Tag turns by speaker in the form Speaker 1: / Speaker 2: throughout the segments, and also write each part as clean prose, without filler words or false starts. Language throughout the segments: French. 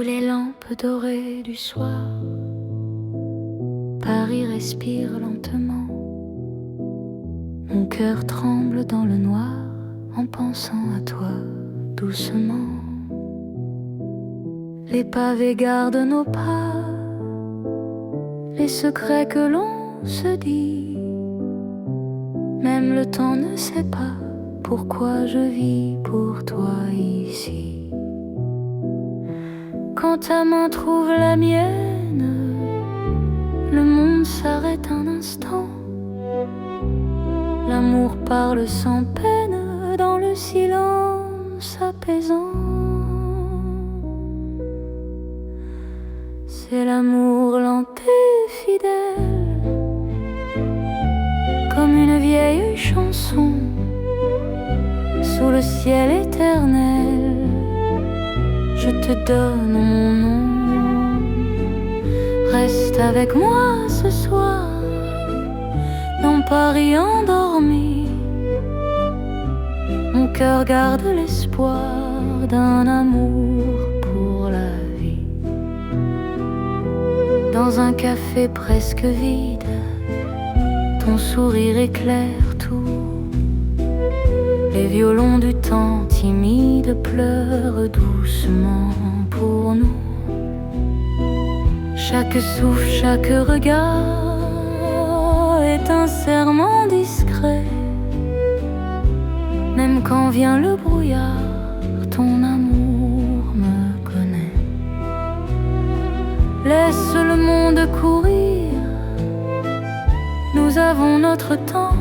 Speaker 1: Sous les lampes dorées du soir, Paris respire lentement. Mon cœur tremble dans le noir en pensant à toi doucement. Les pavés gardent nos pas, les secrets que l'on se dit. Même le temps ne sait pas pourquoi je vis pour toi ici. Quand ta main trouve la mienne, le monde s'arrête un instant. L'amour parle sans peine dans le silence apaisant. C'est l'amour lent et fidèle, comme une vieille chanson sous le ciel éternel. Je te donne mon nom. Reste avec moi ce soir dans Paris endormi. Mon cœur garde l'espoir d'un amour pour la vie. Dans un café presque vide, ton sourire éclaire tout. Les violons du temps timide pleurent doucement pour nous. Chaque souffle, chaque regard est un serment discret. Même quand vient le brouillard, ton amour me connaît. Laisse le monde courir, nous avons notre temps.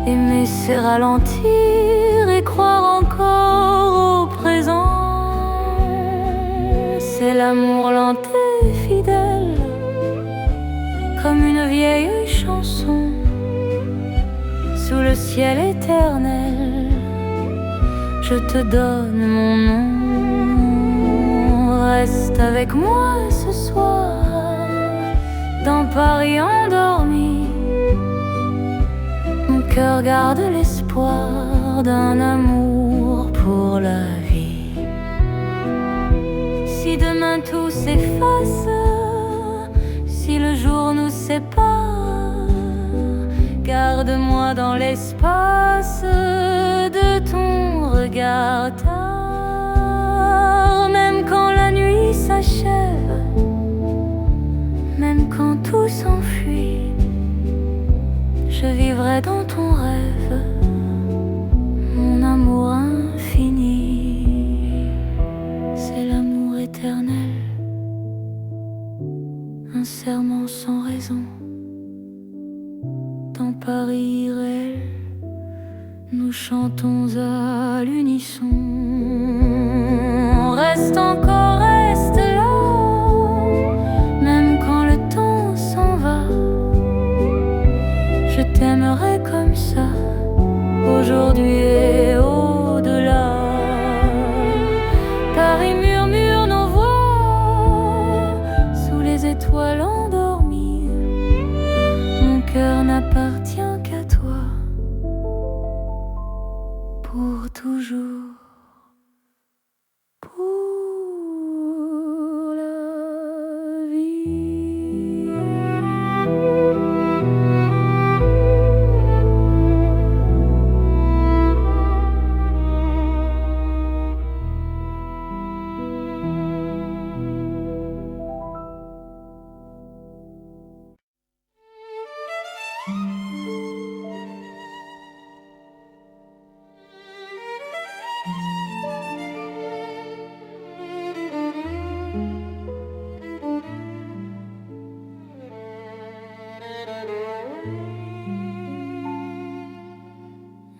Speaker 1: Aimer c'est ralentir et croire encore au présent. C'est l'amour lent et fidèle, comme une vieille chanson sous le ciel éternel. Je te donne mon nom. Reste avec moi ce soir dans Paris endormi. Mon cœur garde l'espoir d'un amour pour la vie. Si demain tout s'efface, si le jour nous sépare, garde-moi dans l'espace de ton regard tard. Même quand la nuit s'achève, même quand tout s'enfuit, je vivrai dans ton rêve, mon amour infini. C'est l'amour éternel, un serment sans raison. Dans Paris irréel, nous chantons à l'unisson. Reste encore, reste là, même quand le temps s'en va. Je t'aimerai comme ça, aujourd'hui et au-delà. Paris murmure nos voix sous les étoiles endormies. Mon cœur n'appartient qu'à toi pour toujours. Pour la vie.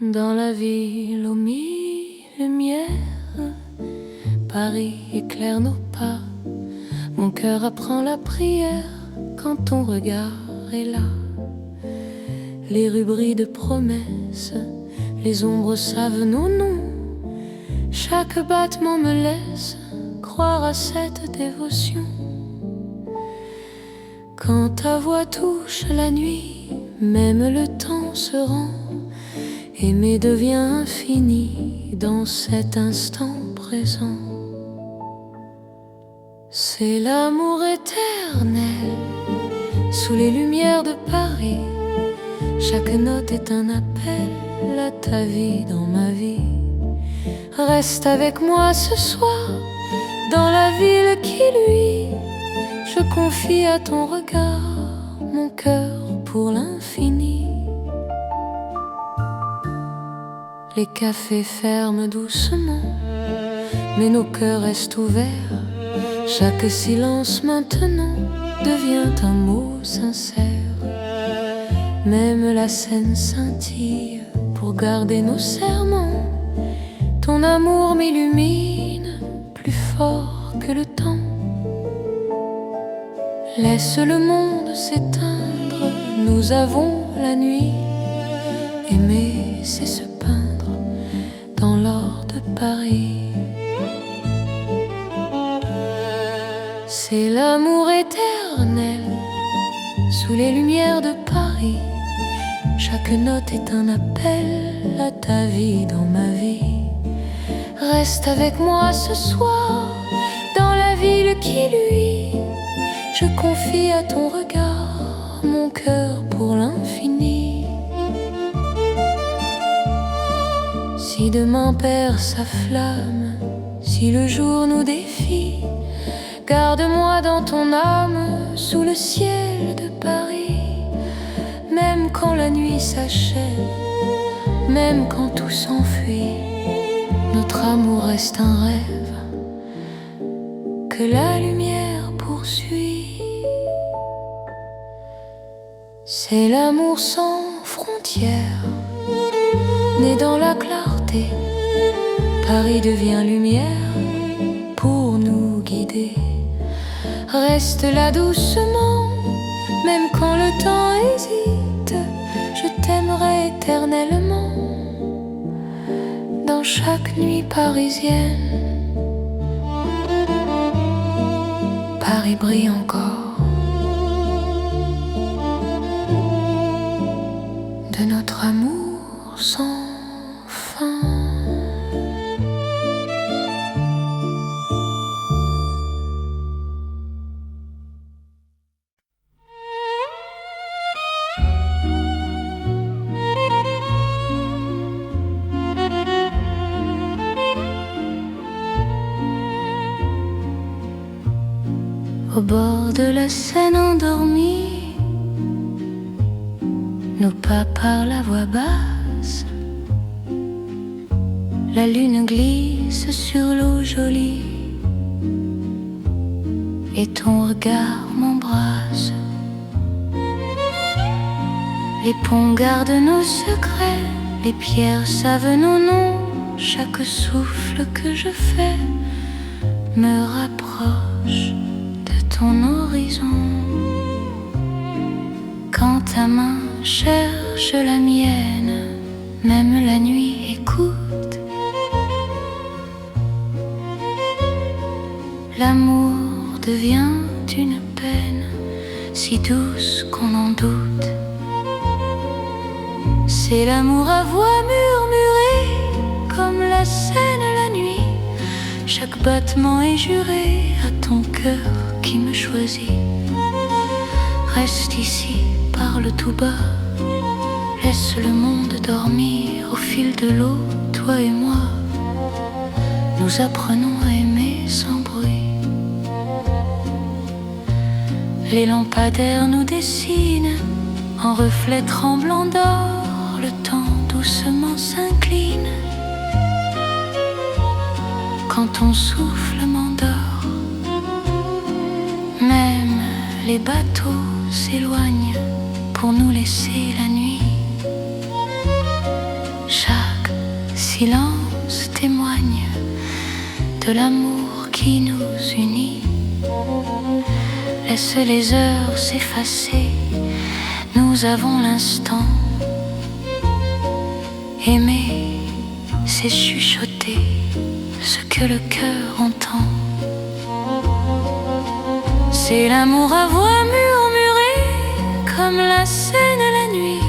Speaker 1: Dans la ville aux mille lumières, Paris éclaire nos pas. Mon cœur apprend la prière quand ton regard est là. Les rues de promesses, les ombres savent nos noms. Chaque battement me laisse croire à cette dévotion. Quand ta voix touche la nuit, même le temps se rend. Aimer devient infini dans cet instant présent. C'est l'amour éternel sous les lumières de Paris. Chaque note est un appel à ta vie dans ma vie. Reste avec moi ce soir dans la ville qui luit. Je confie à ton regard mon cœur pour l'infini. Les cafés ferment doucement, mais nos cœurs restent ouverts. Chaque silence maintenant devient un mot sincère. Même la scène scintille pour garder nos serments. Ton amour m'illumine plus fort que le temps. Laisse le monde s'éteindre, nous avons la nuit. Aimer, c'est se peindre dans l'or de Paris. C'est l'amour éternel sous les lumières de Paris. Chaque note est un appel à ta vie dans ma vie. Reste avec moi ce soir dans la ville qui luit. Je confie à ton regard mon cœur pour l'infini. Si demain perd sa flamme, si le jour nous défie, garde-moi dans ton âme sous le ciel de Paris. Même quand la nuit s'achève, même quand tout s'enfuit, notre amour reste un rêve que la lumière poursuit. C'est l'amour sans frontières, né dans la clarté. Paris devient lumière pour nous guider. Reste là doucement, même quand le temps hésite. Je t'aimerai éternellement dans chaque nuit parisienne. Paris brille encore de notre amour sans fin. Au bord de la Seine endormie, nos pas parlent à voix basse. La lune glisse sur l'eau jolie et ton regard m'embrasse. Les ponts gardent nos secrets, les pierres savent nos noms. Chaque souffle que je fais me rapproche ton horizon. Quand ta main cherche la mienne, même la nuit écoute. L'amour devient une peine si douce qu'on en doute. C'est l'amour à voix murmurée comme la Seine la nuit. Chaque battement est juré à ton cœur qui me choisit. Reste ici, parle tout bas. Laisse le monde dormir au fil de l'eau. Toi et moi, nous apprenons à aimer sans bruit. Les lampadaires nous dessinent en reflets tremblants d'or. Le temps doucement s'incline quand ton souffle m'endort. Même les bateaux s'éloignent pour nous laisser la nuit. Chaque silence témoigne de l'amour qui nous unit. Laisse les heures s'effacer, nous avons l'instant. Aimer, c'est chuchoter ce que le cœur entend. C'est l'amour à voix murmurée comme la Seine la nuit.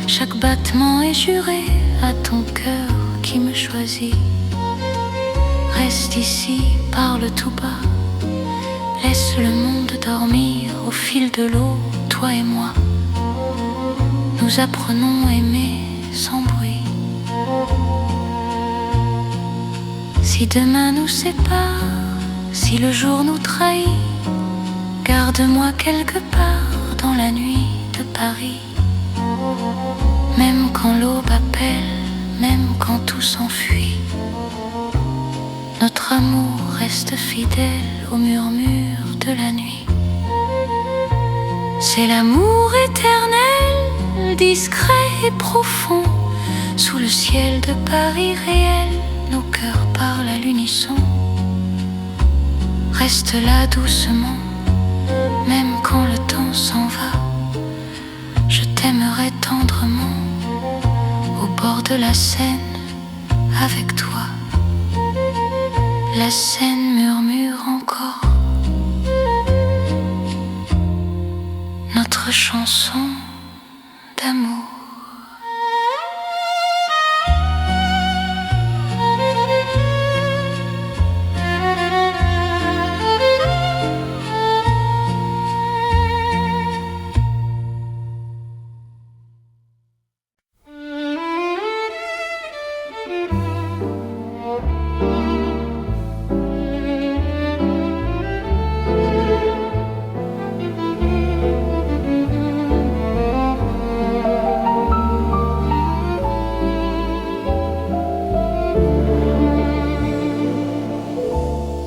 Speaker 1: Chaque battement est juré à ton cœur qui me choisit. Reste ici, parle tout bas. Laisse le monde dormir au fil de l'eau, toi et moi. Nous apprenons à aimer sans bruit. Si demain nous sépare, si le jour nous trahit, garde-moi quelque part dans la nuit de Paris. Même quand l'aube appelle, même quand tout s'enfuit, notre amour reste fidèle au murmure de la nuit. C'est l'amour éternel, discret et profond. Sous le ciel de Paris réel, nos cœurs parlent à l'unisson. Reste là doucement, même quand le temps s'en va. Je t'aimerai tendrement, au bord de la Seine, avec toi. La Seine murmure encore notre chanson d'amour.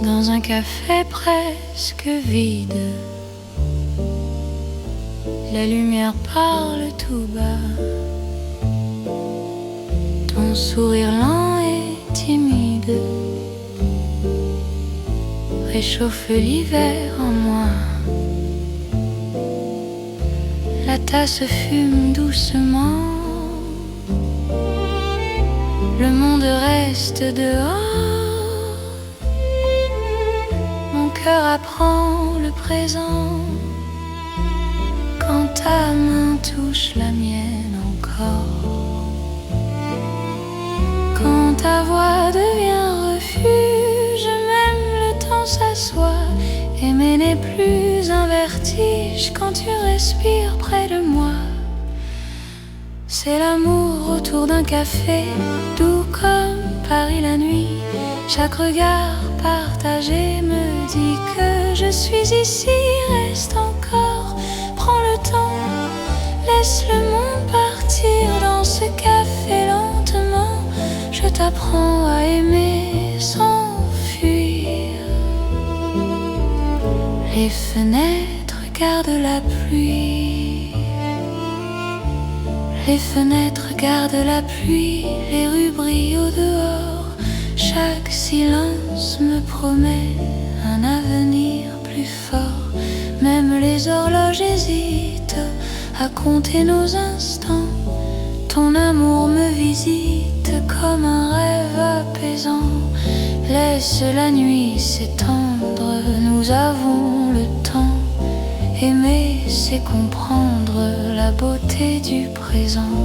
Speaker 1: Dans un café presque vide, la lumière parle tout bas. Ton sourire lent et timide réchauffe l'hiver en moi. La tasse fume doucement, le monde reste dehors. Mon cœur apprend le présent quand ta main touche la mienne encore. Quand ta voix devient refuge, même le temps s'assoit. Aimer n'est plus un vertige quand tu respires près de moi. C'est l'amour autour d'un café, doux comme Paris la nuit. Chaque regard partagé me dit que je suis ici. Reste encore, prends le temps, laisse le monde partir dans ce café lentement. Je t'apprends à aimer sans fuir. Les fenêtres gardent la pluie. Les fenêtres gardent la pluie, les rues brillent au dehors. Chaque silence me promet un avenir plus fort. Même les horloges hésitent à compter nos instants. Ton amour me visite comme un rêve apaisant. Laisse la nuit s'étendre, nous avons le temps. Aimer, c'est comprendre la beauté du présent.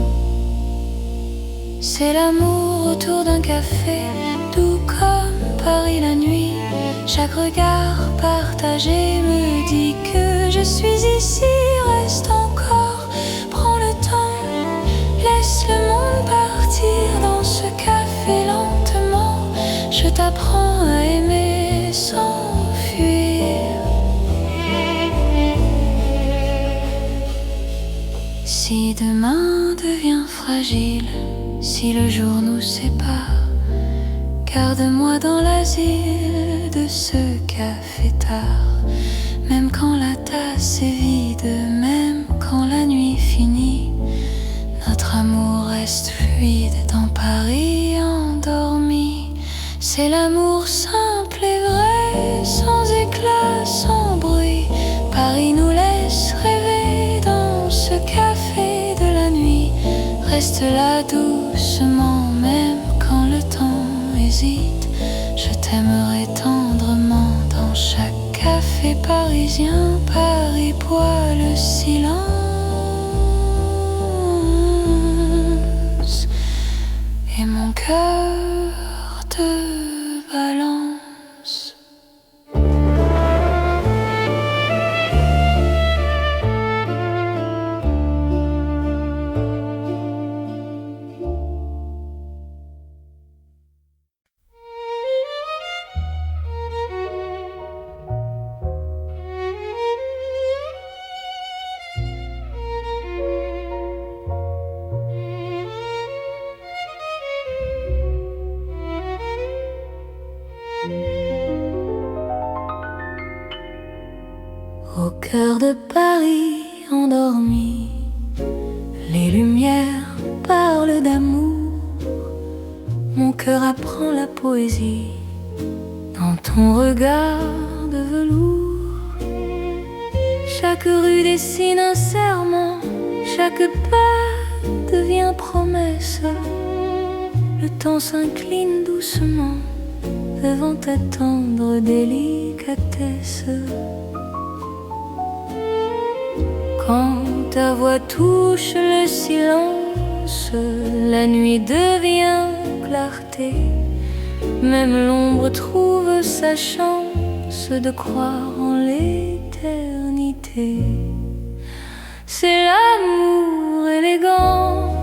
Speaker 1: C'est l'amour autour d'un café, doux comme Paris la nuit. Chaque regard partagé me dit que je suis ici. Reste encore, prends le temps, laisse le monde partir dans ce café lentement. Je t'apprends à aimer sans fuir. Si demain devient fragile, si le jour nous sépare, garde-moi dans l'asile de ce café tard. Même quand la tasse est vide, même quand la nuit finit, notre amour reste fluide dans Paris endormi. C'est l'amour simple et vrai, sans éclat, sans bruit. Paris nous laisse rêver dans ce café de la nuit. Reste là doucement, même quand le temps hésite. Je t'aimerai tendrement dans chaque café parisien. Paris boit le silence et mon cœur te balance. Au cœur de Paris endormi, les lumières parlent d'amour. Mon cœur apprend la poésie dans ton regard de velours. Chaque rue dessine un serment, chaque pas devient promesse. Le temps s'incline doucement devant ta tendre délicatesse. Quand ta voix touche le silence, la nuit devient clarté. Même l'ombre trouve sa chance de croire en l'éternité. C'est l'amour élégant,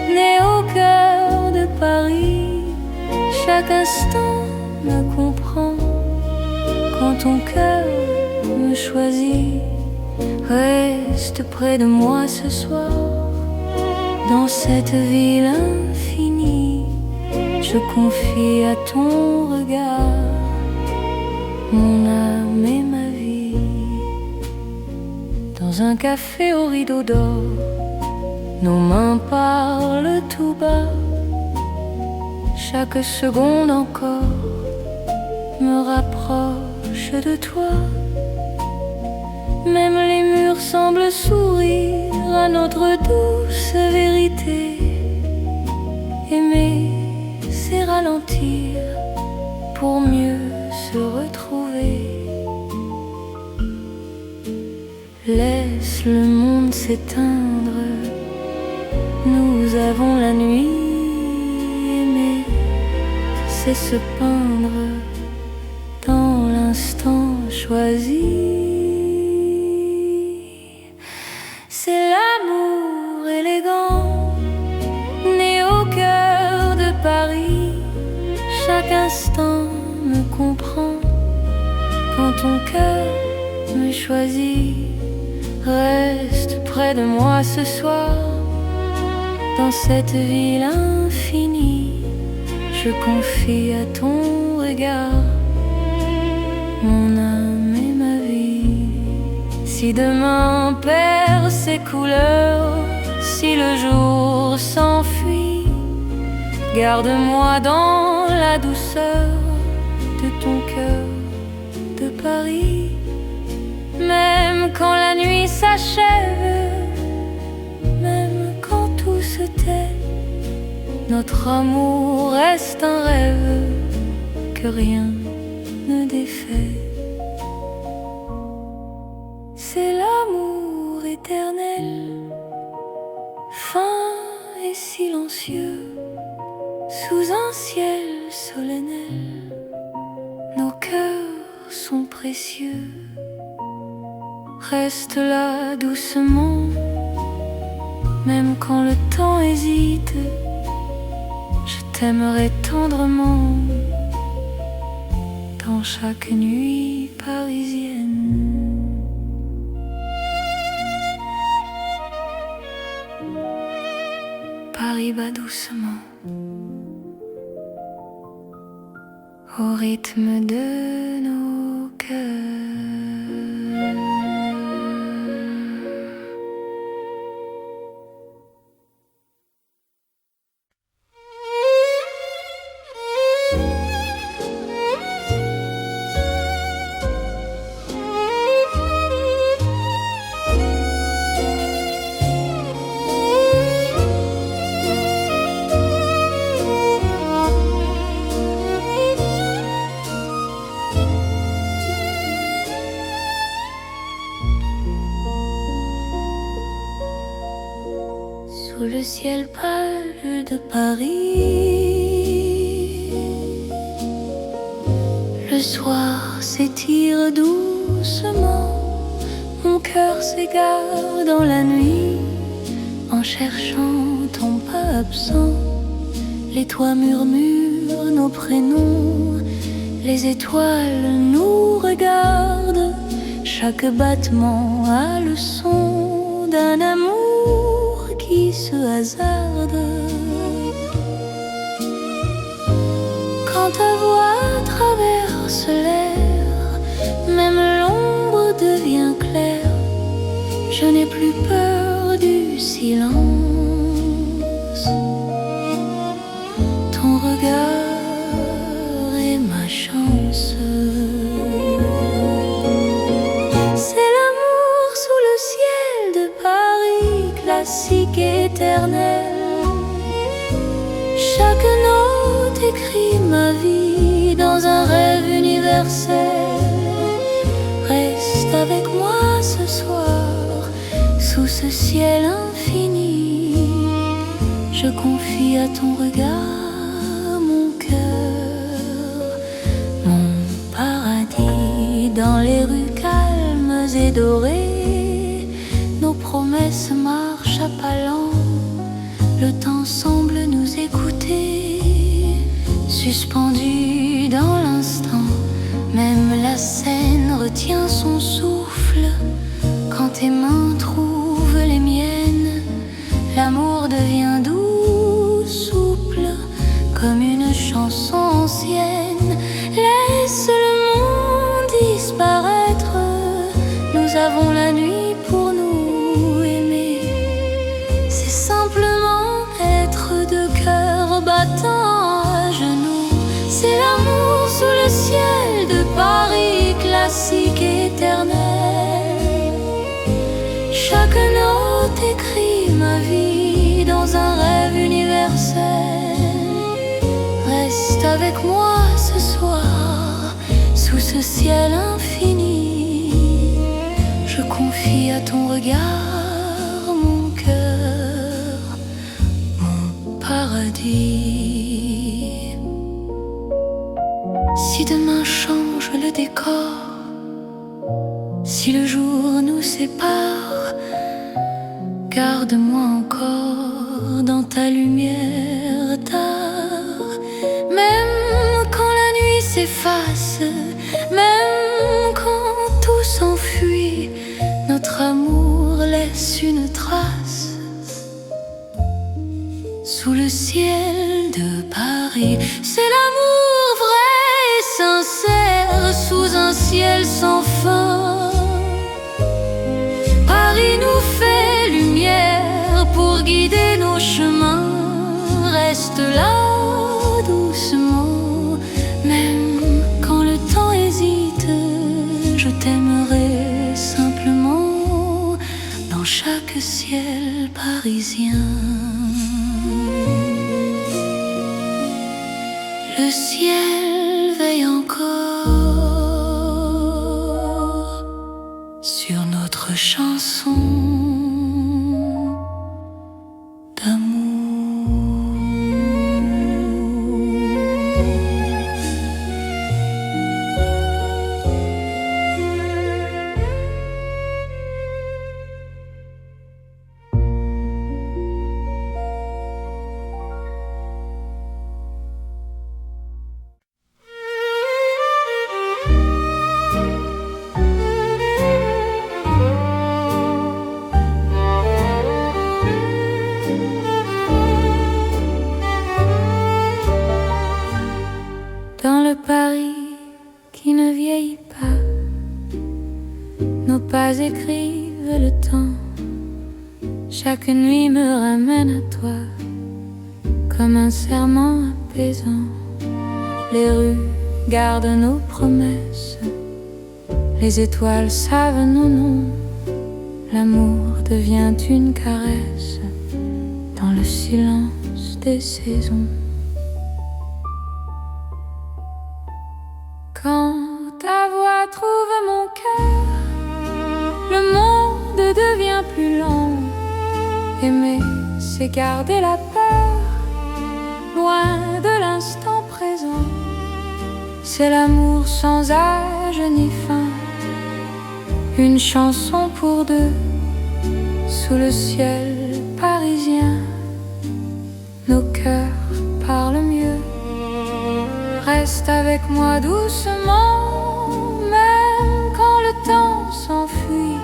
Speaker 1: né au cœur de Paris. Chaque instant me comprend quand ton cœur me choisit. Reste près de moi ce soir, dans cette ville infinie. Je confie à ton regard mon âme et ma vie. Dans un café au rideau d'or, nos mains parlent tout bas. Chaque seconde encore me rapproche de toi. Même les murs semblent sourire à notre douce vérité. Aimer, c'est ralentir pour mieux se retrouver. Laisse le monde s'éteindre, nous avons la nuit. Aimer, c'est se peindre dans l'instant choisi. C'est l'amour élégant, né au cœur de Paris. Chaque instant me comprend quand ton cœur me choisit. Reste près de moi ce soir, dans cette ville infinie. Je confie à ton regard mon âme et ma vie. Si demain perd ses couleurs, si le jour s'enfuit, garde-moi dans la douceur de ton cœur de Paris. Même quand la nuit s'achève, même quand tout se tait, notre amour reste un rêve que rien ne défait. C'est l'amour éternel, fin et silencieux, sous un ciel solennel. Nos cœurs sont précieux. Reste là doucement, même quand le temps hésite. Je t'aimerai tendrement dans chaque nuit parisienne. Paris bat doucement au rythme de nos cœurs. Sous le ciel pâle de Paris, le soir s'étire doucement. Mon cœur s'égare dans la nuit en cherchant ton pas absent. Les toits murmurent nos prénoms, les étoiles nous regardent. Chaque battement a le son d'un amour qui se hasarde. Quand ta voix traverse l'air, même l'ombre devient universel. Reste avec moi ce soir, sous ce ciel infini. Je confie à ton regard mon cœur, mon paradis. Dans les rues calmes et dorées, nos promesses marchent à pas lents. Le temps semble nous écouter, suspendu dans l'instant. Même la scène retient son souffle quand tes mains trouvent les miennes. L'amour devient doux, souple, comme une chanson ancienne. Laisse le monde disparaître, nous avons la nuit pour nous aimer. C'est simplement être deux cœurs battant à genoux. C'est l'amour sous le ciel de Paris, classique et éternel. Chaque note écrit ma vie dans un rêve universel. Reste avec moi ce soir, sous ce ciel infini. Je confie à ton regard mon cœur, mon paradis. Si demain change le décor, si le jour nous sépare, garde-moi encore dans ta lumière tard. Même quand la nuit s'efface, même quand tout s'enfuit, notre amour laisse une trace sous le ciel de Paris. C'est l'amour vrai et sincère sous un ciel sans fin. Paris nous fait lumière pour guider nos chemins. Reste là doucement, même quand le temps hésite. Je t'aimerai simplement dans chaque ciel parisien. Le ciel veille encore sur notre chanson d'amour. Dans le Paris qui ne vieillit pas, nos pas écrivent le temps. Chaque nuit me ramène à toi, comme un serment apaisant. Les rues gardent nos promesses, les étoiles savent nos noms. L'amour devient une caresse dans le silence des saisons. Quand ta voix trouve mon cœur, le monde devient plus long. Aimer, c'est garder la peur, loin de l'instant présent. C'est l'amour sans âge ni fin, une chanson pour deux, sous le ciel parisien. Nos cœurs parlent mieux. Reste avec moi doucement, même quand le temps s'enfuit.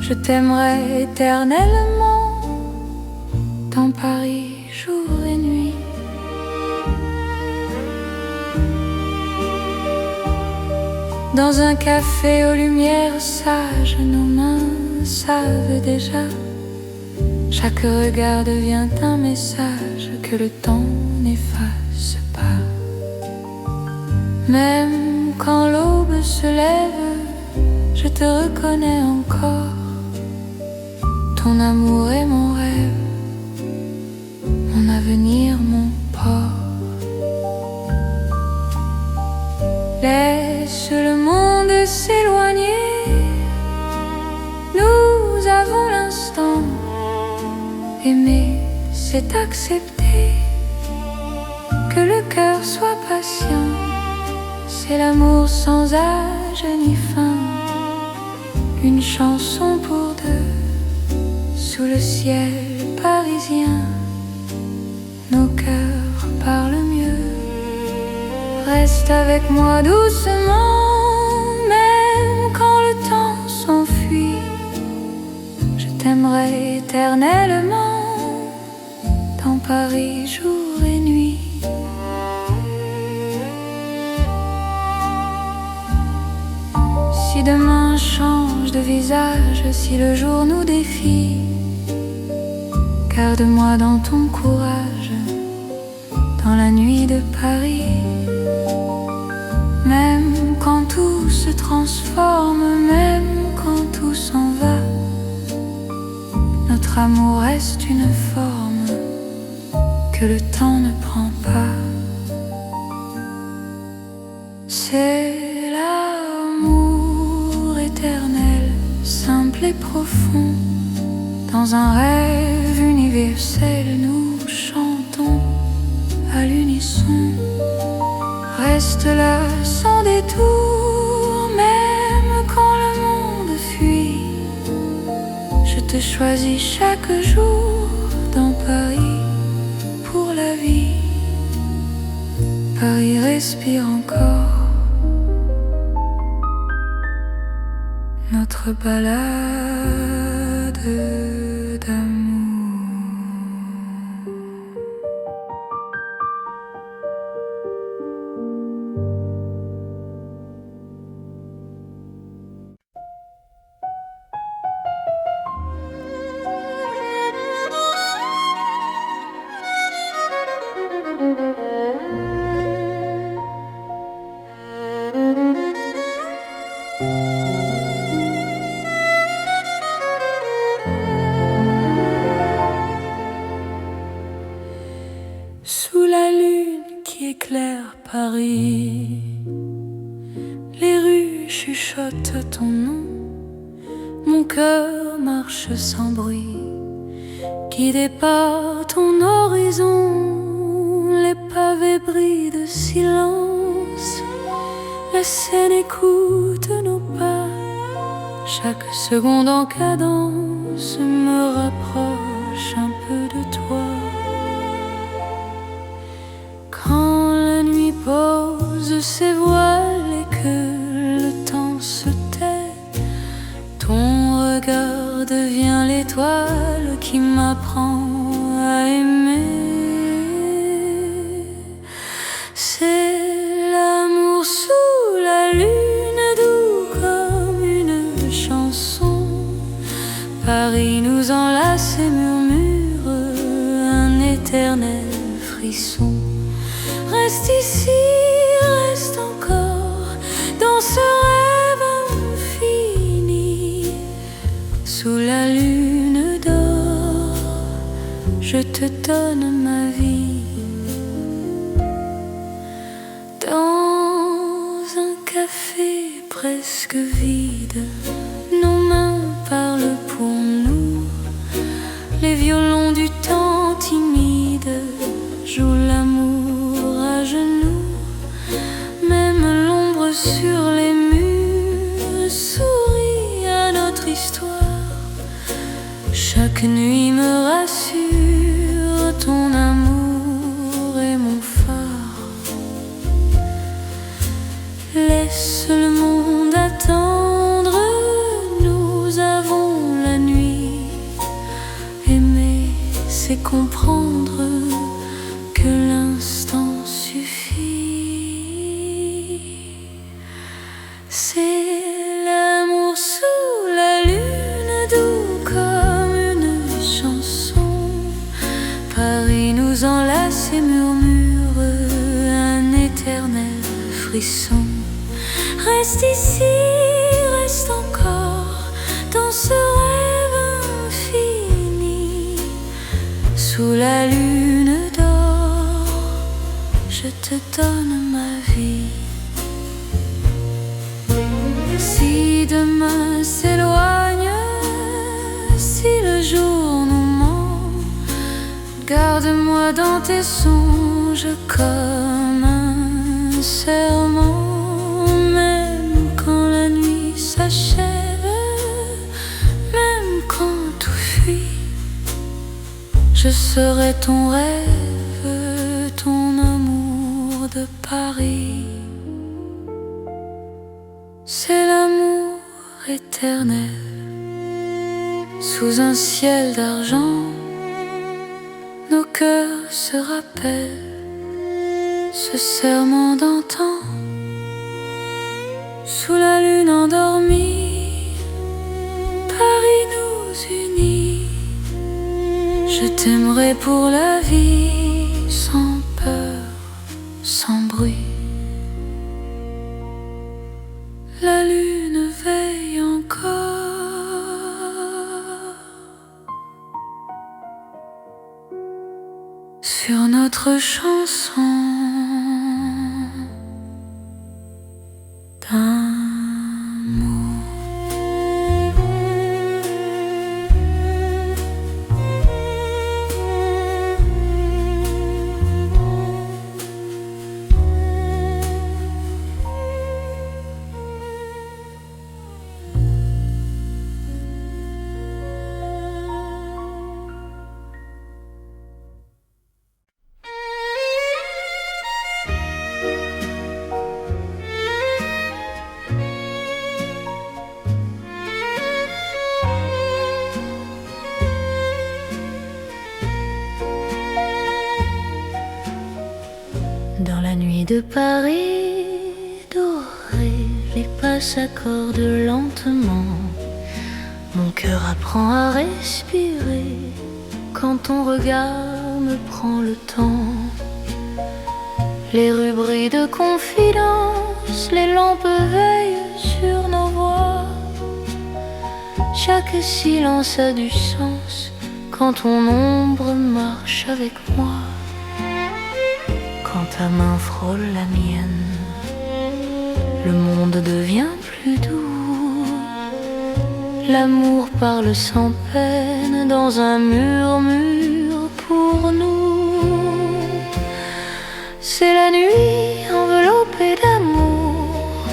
Speaker 1: Je t'aimerai éternellement, dans Paris, jour et nuit. Dans un café aux lumières sages, nos mains savent déjà. Chaque regard devient un message que le temps n'efface pas. Même quand l'aube se lève, je te reconnais encore. Ton amour est mon rêve, mon avenir, mon port. Laisse le monde s'éloigner. Nous avons l'instant. Aimer, c'est accepter que le cœur soit patient. C'est l'amour sans âge ni fin. Une chanson pour deux sous le ciel parisien. Nos cœurs parlent mieux. Reste avec moi doucement, même quand le temps s'enfuit. Je t'aimerai éternellement, dans Paris jour et nuit. Si demain change de visage, si le jour nous défie, garde-moi dans ton courage, dans la nuit de Paris. Même quand tout se transforme, même quand tout s'en va, notre amour reste une forme que le temps ne prend pas. C'est l'amour éternel, simple et profond. Dans un rêve universel, nous chantons à l'unisson. Reste là sans détour, même quand le monde fuit. Je te choisis chaque jour dans Paris pour la vie. Paris respire encore notre balade d'amour. Sous la lune qui éclaire Paris, les rues chuchotent ton nom. Mon cœur marche sans bruit, guidé par ton horizon. Les pavés brillent de silence, la Seine écoute nos pas. Chaque seconde en cadence me rapproche un peu de toi. Quand la nuit pose ses voiles et que le temps se tait, ton regard devient l'étoile qui m'apprend à aimer. C'est l'amour sous la lune, doux comme une chanson. Paris nous enlace et murmure un éternel frisson. Reste ici, reste encore dans ce rêve infini. Sous la lune d'or, je te donne ma vie. Dans un café presque vide, nos mains parlent pour nous. Les violons du temps timide jouent l'amour à genoux. Même l'ombre sur les murs sourit à notre histoire. Chaque nuit me rassure, ton amour est mon phare. Laisse le monde attendre, nous avons la nuit. Aimer, c'est comprendre que l'instant suffit. C'est l'amour sous la lune, doux comme une chanson. Paris nous enlace et murmure un éternel frisson. Reste ici, reste encore dans ce rêve infini. Sous la lune d'or, je te donne ma vie. Si demain s'éloigne, si le jour nous ment, garde-moi dans tes songes comme un serment. Même quand la nuit s'achève, même quand tout fuit, je serai ton rêve, ton amour de Paris. C'est l'amour éternel, sous un ciel d'argent, nos cœurs se rappellent ce serment d'antan. Sous la lune endormie, Paris nous unit. Je t'aimerai pour la vie, sans peur, sans bruit. La lune veille encore sur notre chanson d'amour. Dans la nuit de Paris dorée, les pas s'accordent lentement. Mon cœur apprend à respirer quand ton regard me prend le temps. Les rues brillent de confidence, les lampes veillent sur nos voix. Chaque silence a du sens quand ton ombre marche avec moi. Quand ta main frôle la mienne, le monde devient plus doux. L'amour parle sans peine dans un murmure pour nous. C'est la nuit enveloppée d'amour,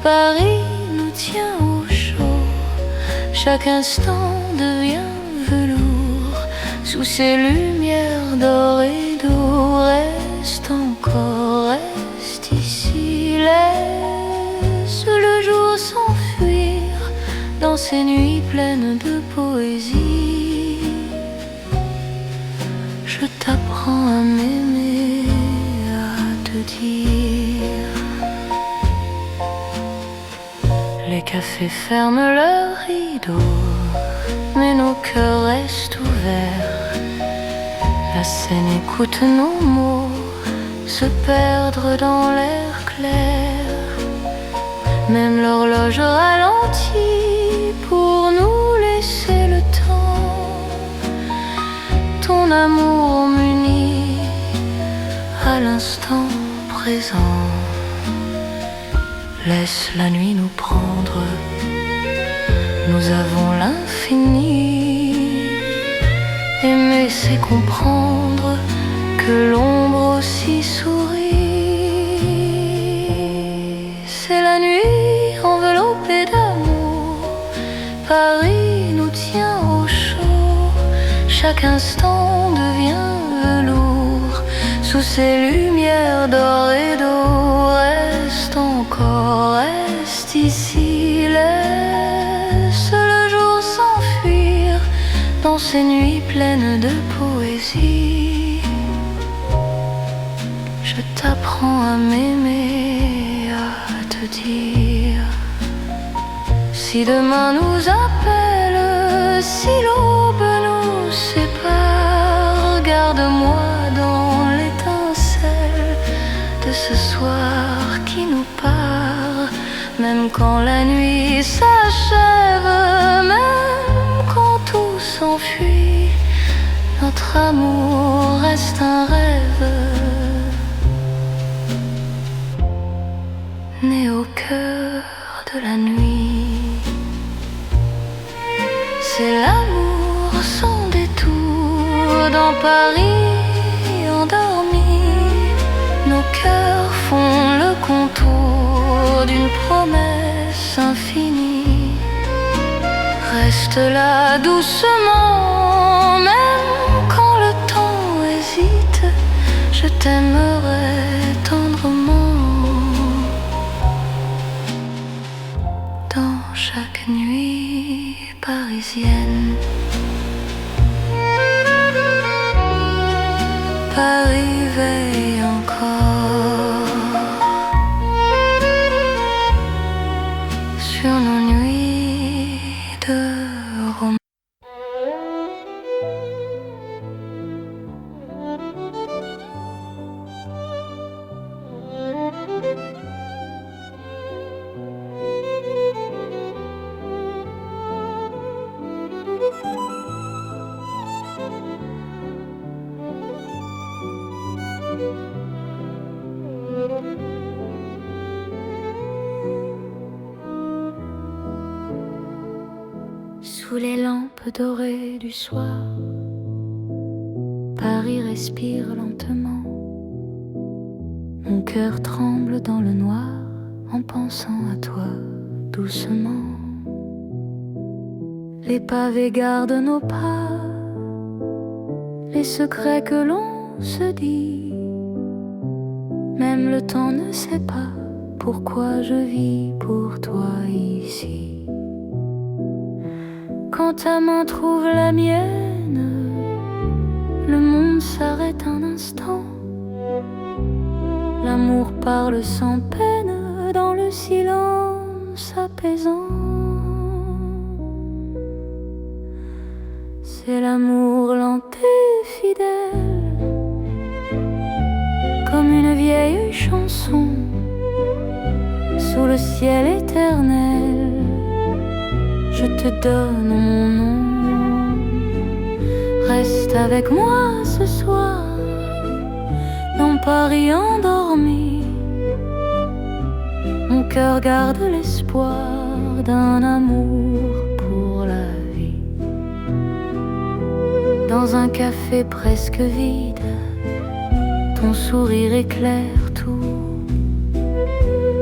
Speaker 1: Paris nous tient au chaud. Chaque instant devient velours sous ces lumières d'or et d'eau. Reste encore, reste ici, laisse le jour s'enfuir dans ces nuits pleines de poésie. Je t'apprends à m'aimer, à te dire. Les cafés ferment leurs rideaux, mais nos cœurs restent ouverts. La scène écoute nos mots se perdre dans l'air clair. Même l'horloge ralentit pour nous laisser le temps. Ton amour m'unit à l'instant présent. Laisse la nuit nous prendre, nous avons l'infini. Aimer c'est comprendre que l'ombre aussi sourit. C'est la nuit enveloppée d'amour, Paris nous tient au chaud. Chaque instant devient velours sous ces lumières d'or et d'eau. Reste encore, reste ici, laisse le jour s'enfuir dans ces nuits pleines de poésie. Je t'apprends à m'aimer, à te dire. Si demain nous appelle, si l'aube nous sépare, garde-moi dans l'étincelle de ce soir qui nous part. Même quand la nuit s'achève, même quand tout s'enfuit, notre amour reste un rêve né au cœur de la nuit. Paris endormi, nos cœurs font le contour d'une promesse infinie. Reste là doucement, même quand le temps hésite, je t'aimerai tendrement. Dans chaque nuit parisienne, Paris veille encore sur nos nuits de romance. Sous les lampes dorées du soir, Paris respire lentement. Mon cœur tremble dans le noir en pensant à toi doucement. Les pavés gardent nos pas, les secrets que l'on se dit. Même le temps ne sait pas pourquoi je vis pour toi ici. Quand ta main trouve la mienne, le monde s'arrête un instant. L'amour parle sans peine dans le silence apaisant. C'est l'amour lent et fidèle, comme une vieille chanson sous le ciel éternel. Je te donne mon nom. Reste avec moi ce soir dans Paris endormi. Mon cœur garde l'espoir d'un amour pour la vie. Dans un café presque vide, ton sourire éclaire tout.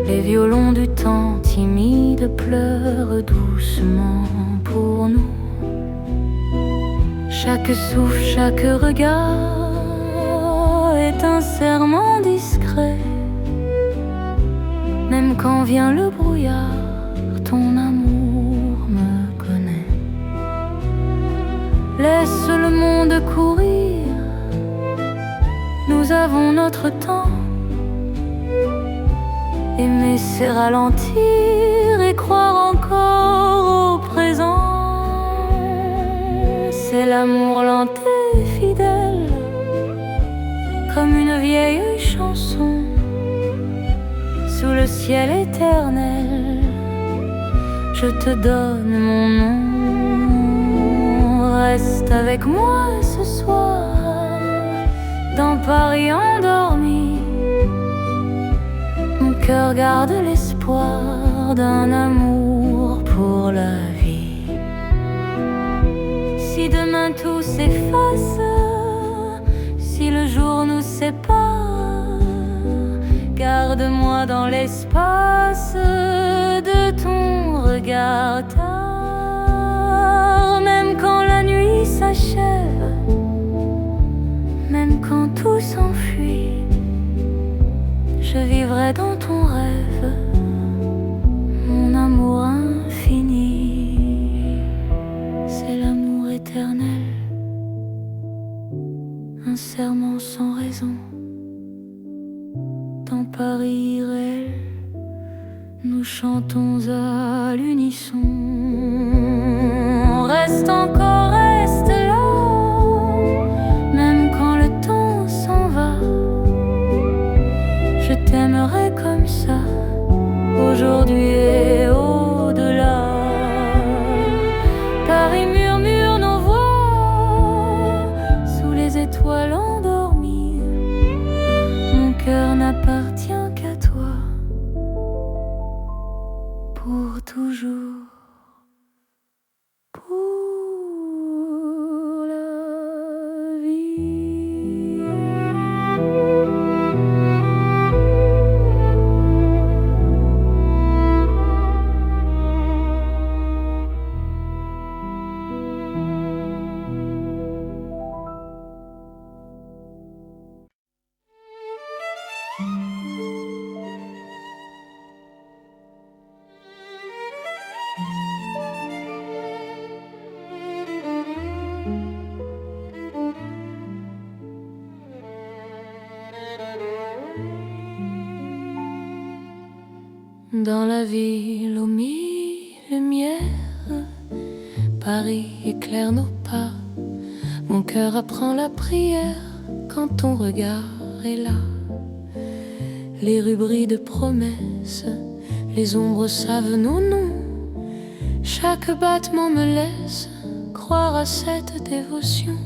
Speaker 1: Les violons du temps timide pleurent doucement pour nous. Chaque souffle, chaque regard est un serment discret. Même quand vient le brouillard, ton amour me connaît. Laisse le monde courir, nous avons notre temps. Aimer c'est ralentir et croire encore au présent. C'est l'amour lent et fidèle, comme une vieille chanson sous le ciel éternel. Je te donne mon nom. Reste avec moi ce soir dans Paris endormi. Mon cœur garde l'espoir d'un amour pour la vie. Si demain tout s'efface, si le jour nous sépare, garde-moi dans l'espace de ton regard tard. Même quand la nuit s'achève, même quand tout s'enfuit, je vivrai dans ton rêve, mon amour infini. C'est l'amour éternel, un serment sans raison. Dans Paris irréel, nous chantons à l'unisson. Reste encore, reste là, même quand le temps s'en va. Je t'aimerai comme ça, aujourd'hui et au-delà. Paris murmure nos voix sous les étoiles endormies. Mon cœur n'appartient qu'à toi pour toujours. Pour la vie. Dans la ville aux mille lumières, Paris éclaire nos pas. Mon cœur apprend la prière quand ton regard est là. Les rues brillent de promesses, les ombres savent nos noms. Chaque battement me laisse croire à cette dévotion.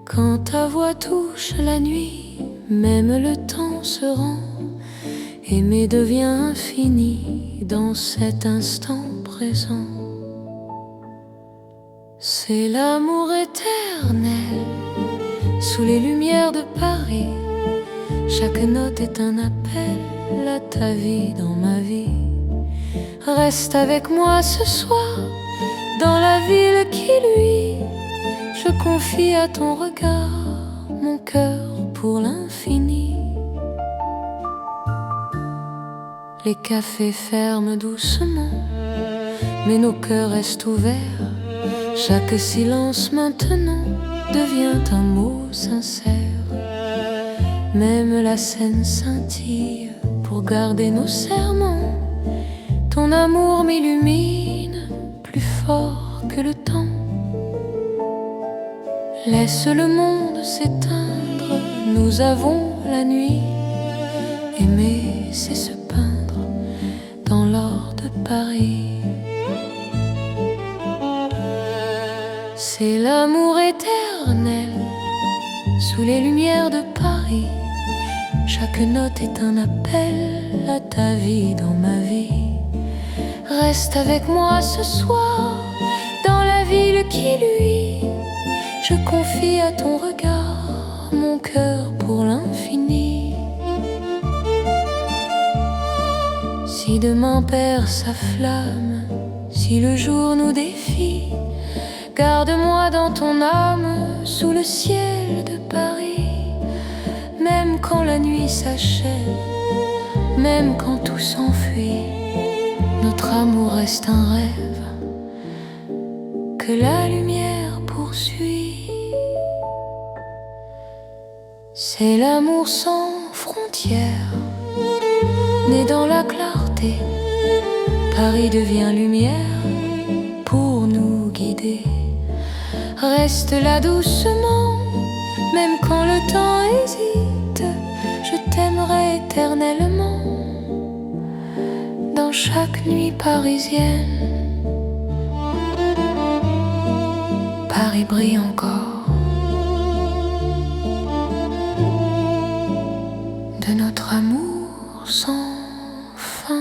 Speaker 1: Quand ta voix touche la nuit, même le temps se rend. Aimer devient infini dans cet instant présent. C'est l'amour éternel sous les lumières de Paris. Chaque note est un appel à ta vie dans ma vie. Reste avec moi ce soir dans la ville qui luit. Je confie à ton regard mon cœur pour l'infini. Les cafés ferment doucement, mais nos cœurs restent ouverts. Chaque silence maintenant devient un mot sincère. Même la scène scintille pour garder nos serments. Ton amour m'illumine plus fort que le temps. Laisse le monde s'éteindre, nous avons la nuit. Aimer, c'est se peindre dans l'or de Paris. C'est l'amour éternel sous les lumières de Paris. Chaque note est un appel à ta vie dans ma vie. Reste avec moi ce soir dans la ville qui luit. Je confie à ton regard mon cœur pour l'infini. Si demain perd sa flamme, si le jour nous défie, garde-moi dans ton âme sous le ciel de Paris. Même quand la nuit s'achève, même quand tout s'enfuit, notre amour reste un rêve que la lumière poursuit. C'est l'amour sans frontières, né dans la clarté. Paris devient lumière pour nous guider. Reste là doucement, même quand le temps hésite. Je t'aimerai éternellement dans chaque nuit parisienne. Paris brille encore de notre amour sans fin.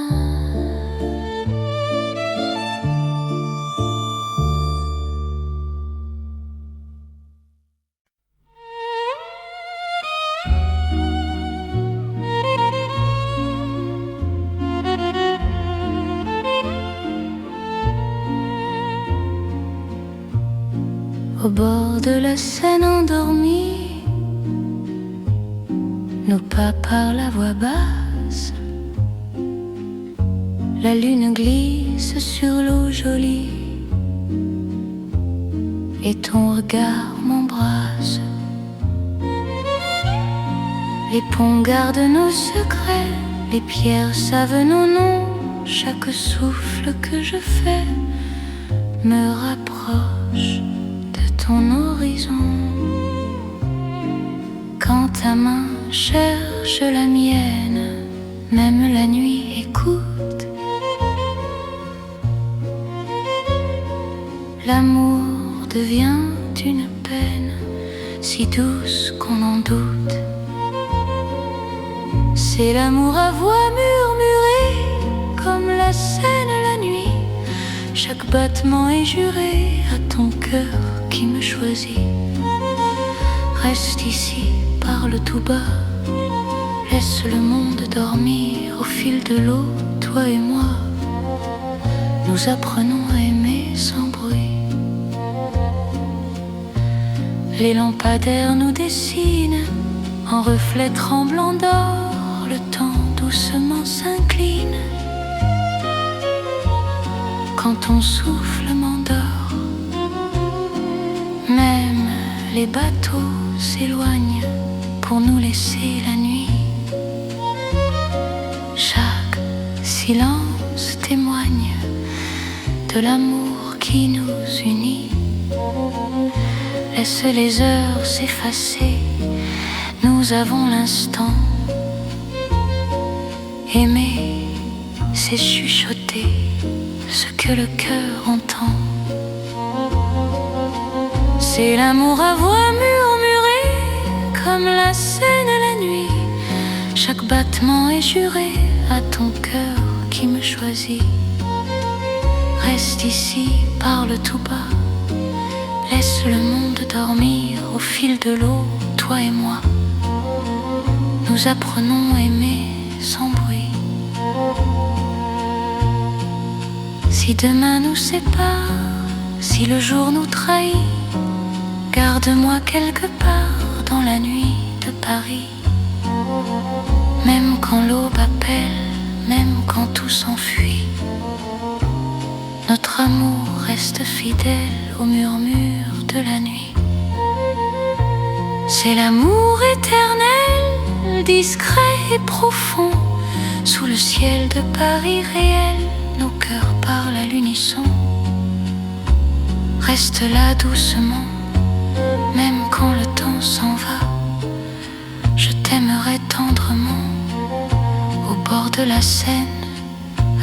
Speaker 1: Au bord de la Seine endormie, nos pas parlent à voix basse. La lune glisse sur l'eau jolie et ton regard m'embrasse. Les ponts gardent nos secrets, les pierres savent nos noms. Chaque souffle que je fais me rapproche ton horizon. Quand ta main cherche la mienne, même la nuit écoute. L'amour devient une peine si douce qu'on en doute. C'est l'amour à voix murmurée comme la Seine la nuit. Chaque battement est juré à ton cœur qui me choisit. Reste ici, parle tout bas. Laisse le monde dormir au fil de l'eau. Toi et moi, nous apprenons à aimer sans bruit. Les lampadaires nous dessinent en reflets tremblants d'or. Le temps doucement s'incline quand ton souffle m'endort. Même les bateaux s'éloignent pour nous laisser la nuit. silence témoigne de l'amour qui nous unit. Laisse les heures s'effacer, nous avons l'instant. Aimer, c'est chuchoter ce que le cœur entend. C'est l'amour à voix murmurée, comme la Seine la nuit. Chaque battement est juré à ton cœur qui me choisit. Reste ici, parle tout bas, laisse le monde dormir au fil de l'eau, toi et moi. Nous apprenons à aimer sans bruit. Si demain nous sépare, si le jour nous trahit, garde-moi quelque part dans la nuit de Paris. Même quand l'aube appelle, même quand tout s'enfuit, notre amour reste fidèle au murmure de la nuit. C'est l'amour éternel, discret et profond. Sous le ciel de Paris réel, nos cœurs parlent à l'unisson. Reste là doucement, même quand le temps s'en va. Je t'aimerai tendrement au bord de la Seine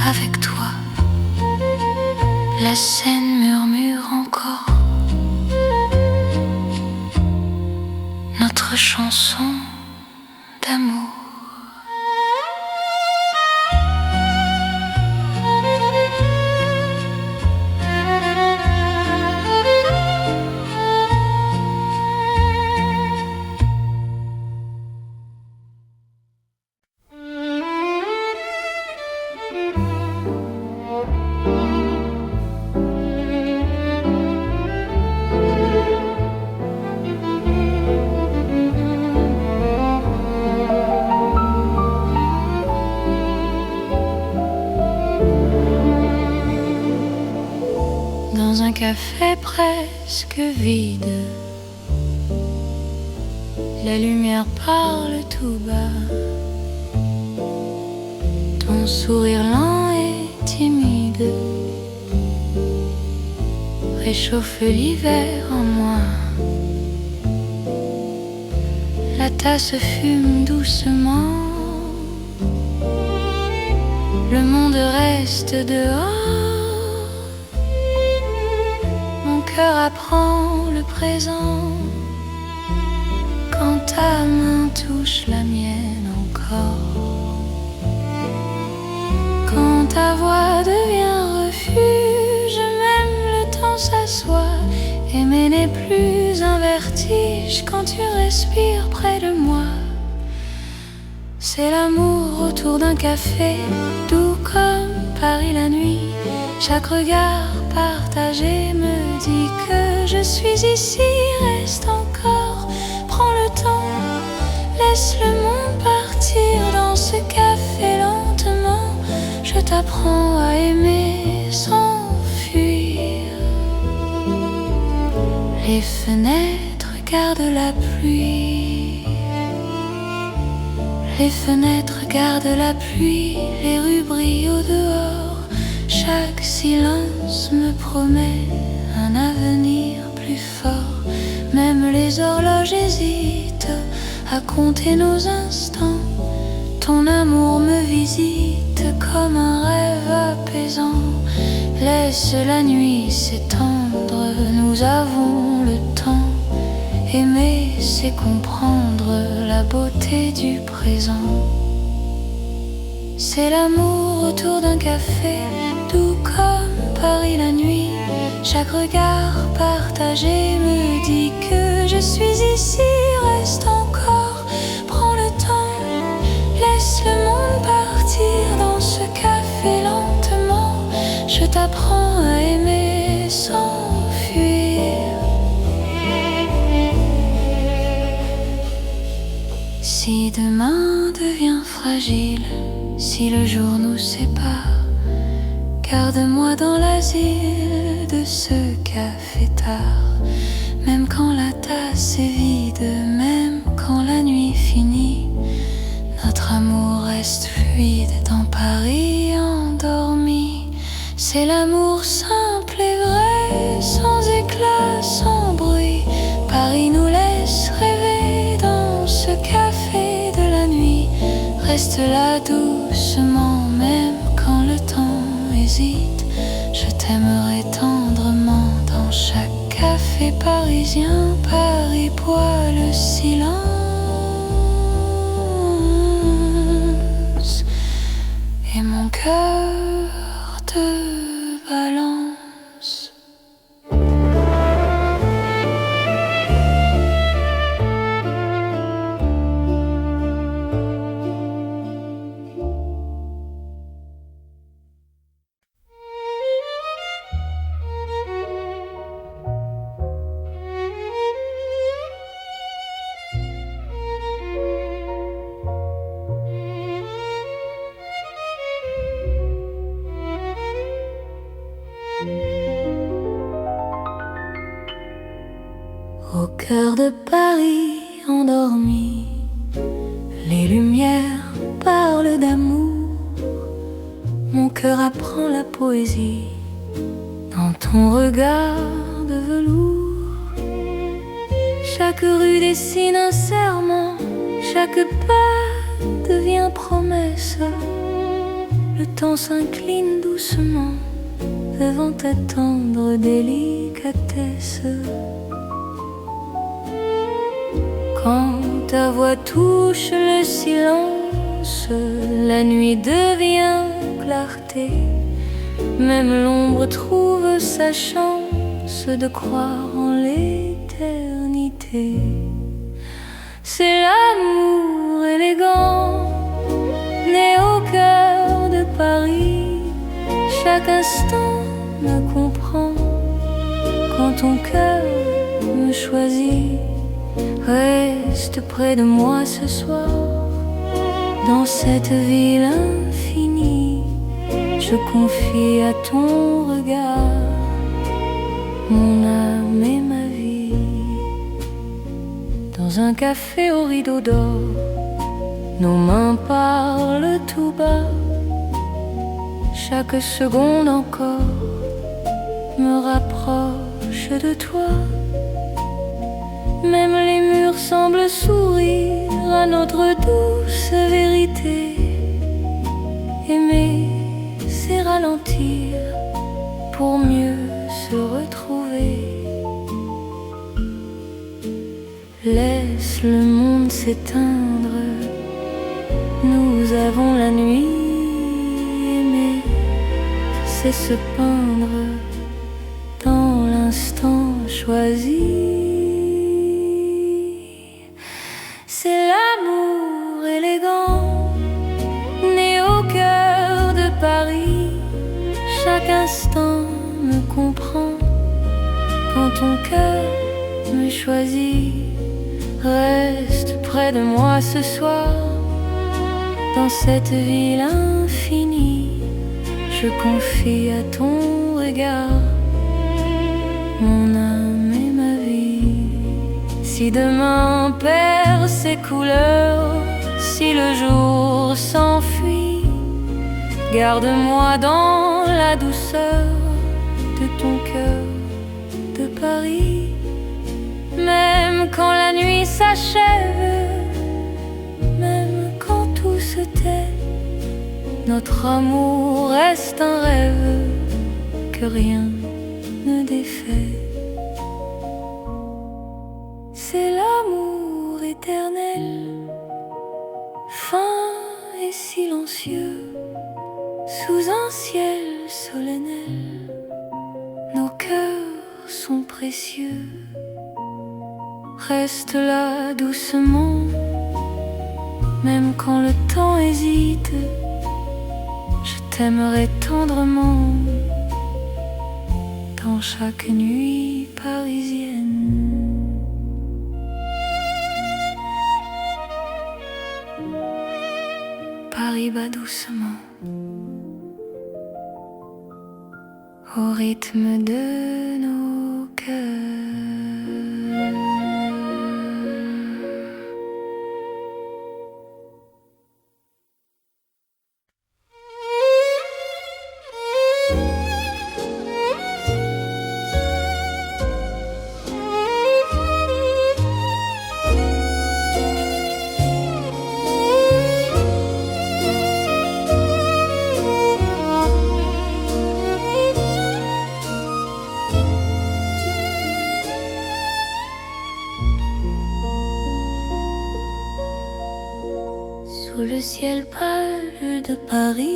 Speaker 1: avec toi. La Seine murmure encore notre chanson d'amour. Dans un café presque vide, la lumière parle tout bas. Ton sourire lent et timide réchauffe l'hiver en moi. La tasse fume doucement, le monde reste dehors. Mon cœur apprend le présent quand ta main touche la mienne encore. Quand ta voix devient refuge, même le temps s'assoit. Aimer n'est plus un vertige quand tu respires près de moi. C'est l'amour autour d'un café, doux comme Paris la nuit. Chaque regard partagé me dit que je suis ici. Reste encore, prends le temps, laisse le monde partir dans ce café lentement. Je t'apprends à aimer sans fuir. Les fenêtres gardent la pluie. Les fenêtres gardent la pluie, les rues brillent au dehors. Chaque silence me promet un avenir plus fort. Même les horloges hésitent à compter nos instants. Ton amour me visite comme un rêve apaisant. Laisse la nuit s'étendre, nous avons le temps. Aimer, c'est comprendre la beauté du présent. C'est l'amour autour d'un café, doux comme Paris la nuit. Chaque regard partagé me dit que je suis ici. Reste encore, prends le temps, laisse le monde partir dans ce café lentement. Je t'apprends à aimer sans fuir. Si demain devient fragile, si le jour nous sépare, garde-moi dans l'asile de ce café tard. Même quand la tasse est vide, même quand la nuit finit, notre amour reste fluide dans Paris en C'est l'amour simple et vrai, sans éclat, sans bruit. Paris nous laisse rêver dans ce café de la nuit. Reste là doucement, même quand le temps hésite. Je t'aimerai tendrement dans chaque café parisien. Paris boit le silence et mon cœur te balance. Au cœur de Paris endormi, les lumières parlent d'amour. Mon cœur apprend la poésie dans ton regard de velours. Chaque rue dessine un serment, chaque pas devient promesse. Le temps s'incline doucement devant ta tendre délicatesse. Quand ta voix touche le silence, la nuit devient clarté. Même l'ombre trouve sa chance de croire en l'éternité. C'est l'amour élégant, né au cœur de Paris. Chaque instant me comprend quand ton cœur me choisit. Reste près de moi ce soir, dans cette ville infinie. Je confie à ton regard mon âme et ma vie. Dans un café au rideau d'or, nos mains parlent tout bas. Chaque seconde encore me rapproche de toi. Même les murs semblent sourire à notre douce vérité. Aimer, c'est ralentir pour mieux se retrouver. Laisse le monde s'éteindre, nous avons la nuit. Aimer, c'est se peindre dans l'instant choisi. C'est l'amour élégant, né au cœur de Paris. Chaque instant me comprend quand ton cœur me choisit. Reste près de moi ce soir, dans cette ville infinie. Je confie à ton regard mon âme et ma vie. Si demain perd ses couleurs, si le jour s'enfuit, garde-moi dans la douceur de ton cœur de Paris. Même quand la nuit s'achève, même quand tout se tait, notre amour reste un rêve que rien ne défait. C'est l'amour éternel, fin et silencieux, sous un ciel solennel. Nos cœurs sont précieux. Reste là doucement, même quand le temps hésite. Je t'aimerai tendrement dans chaque nuit parisienne. Paris bat doucement au rythme de nos cœurs. de Paris.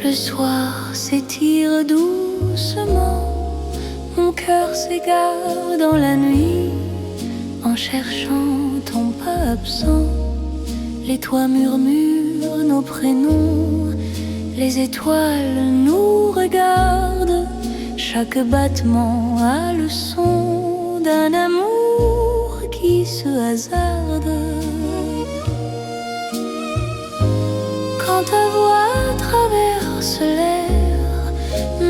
Speaker 1: Le soir s'étire doucement, mon cœur s'égare dans la nuit, en cherchant ton pas absent. Les toits murmurent nos prénoms, les étoiles nous regardent. Chaque battement a le son d'un amour qui se hasarde. Quand ta voix traverse l'air,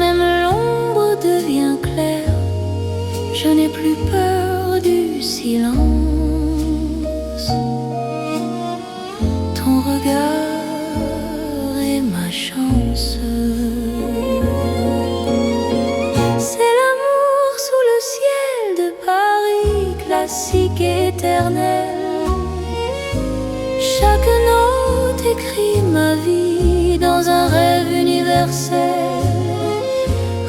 Speaker 1: même l'ombre devient claire. Je n'ai plus peur du silence. Ton regard est ma chance. C'est l'amour sous le ciel de Paris, classique et éternel. Chaque note écrit ma vie dans un rêve universel.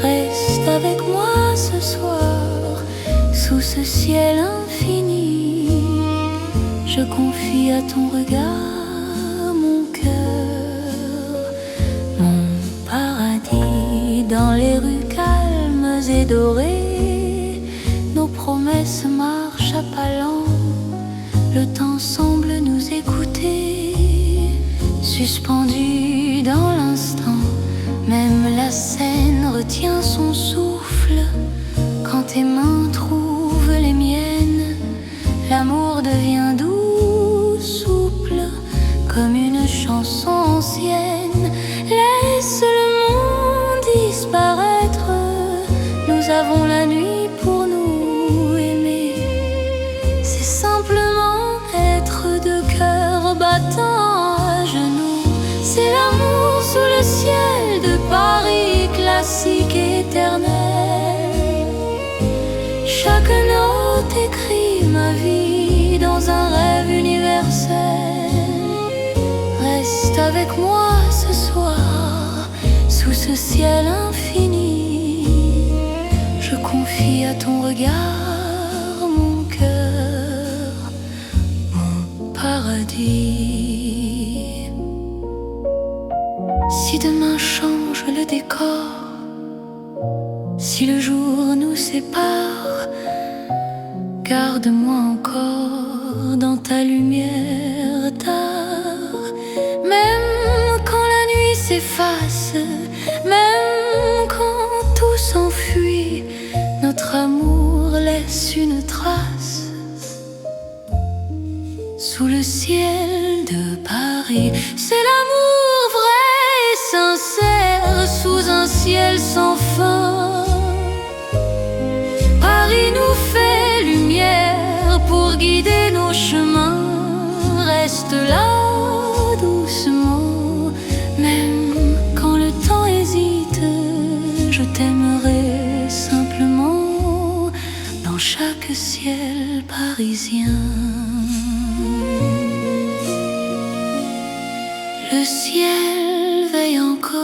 Speaker 1: Reste avec moi ce soir, sous ce ciel infini. Je confie à ton regard mon cœur, mon paradis. Dans les rues calmes et dorées, nos promesses marchent à pas lents. Le temps semble nous écouter, suspendu dans l'instant. Même la scène retient son souffle quand tes mains trouvent les miennes. L'amour devient doux, souple, comme une chanson ancienne. Laisse le monde disparaître, nous avons la nuit pour nous aimer. C'est simplement être deux cœurs battants à genoux. C'est l'amour sous le ciel de Paris, classique et éternel. Chaque note écrit ma vie dans un rêve universel. Reste avec moi ce soir, sous ce ciel infini. Je confie à ton regard mon cœur, mon paradis. Si demain change le décor, si le jour nous sépare, garde-moi encore dans ta lumière tard. Même quand la nuit s'efface, même quand tout s'enfuit, notre amour laisse une trace sous le ciel de Paris. C'est l'amour vrai et sincère sous un ciel sans fin. Paris nous fait lumière pour guider nos chemins. Reste là doucement, même quand le temps hésite. Je t'aimerai simplement dans chaque ciel parisien. Le ciel veille encore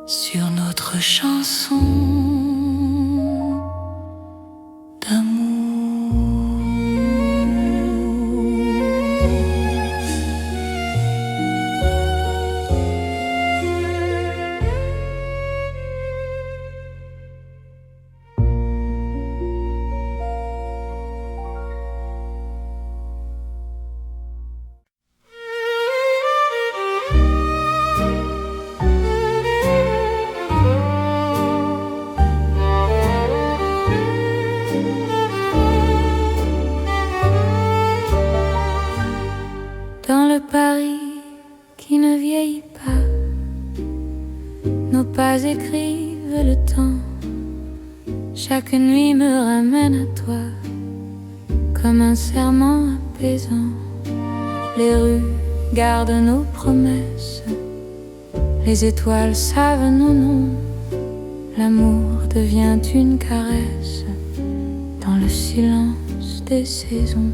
Speaker 1: sur notre chanson d'amour. Dans le Paris qui ne vieillit pas, nos pas écrivent le temps. Chaque nuit me ramène à toi, comme un serment apaisant. Les rues gardent nos promesses, les étoiles savent nos noms. L'amour devient une caresse dans le silence des saisons.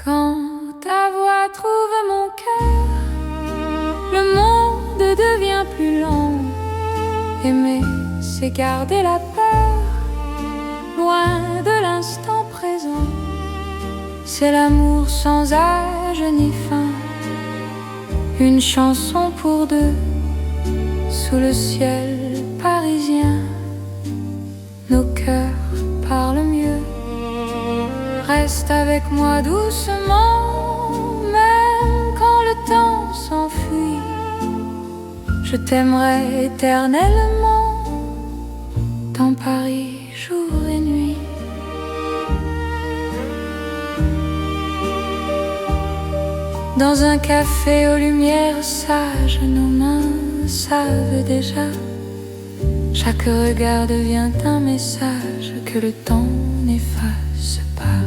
Speaker 1: Quand ta voix trouve mon cœur, le monde devient plus lent. Aimer, c'est garder la peur loin de l'instant présent. C'est l'amour sans âge ni fin, une chanson pour deux sous le ciel parisien. Nos cœurs parlent mieux. Reste avec moi doucement, même quand le temps s'enfuit. Je t'aimerai éternellement, dans Paris, jour et nuit. Dans un café aux lumières sages, nos mains savent déjà. Chaque regard devient un message que le temps n'efface pas.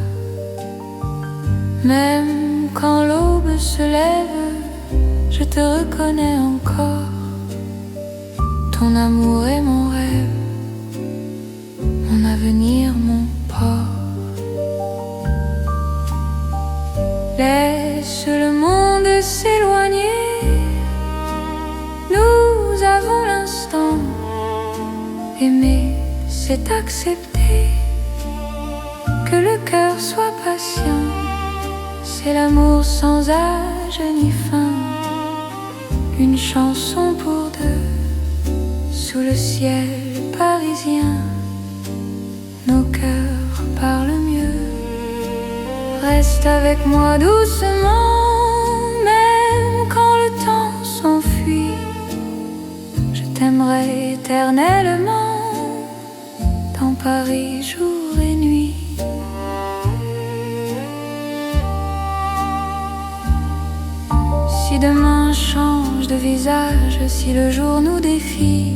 Speaker 1: Même quand l'aube se lève, je te reconnais encore. Ton amour est mon rêve, mon avenir, mon port. Laisse le monde s'éloigner, nous avons l'instant. Aimer, c'est accepter que le cœur soit patient. C'est l'amour sans âge ni fin, une chanson pour deux sous le ciel parisien. Nos cœurs parlent mieux. Reste avec moi doucement, même quand le temps s'enfuit. Je t'aimerai éternellement, dans Paris jour et nuit. Si demain change de visage, si le jour nous défie,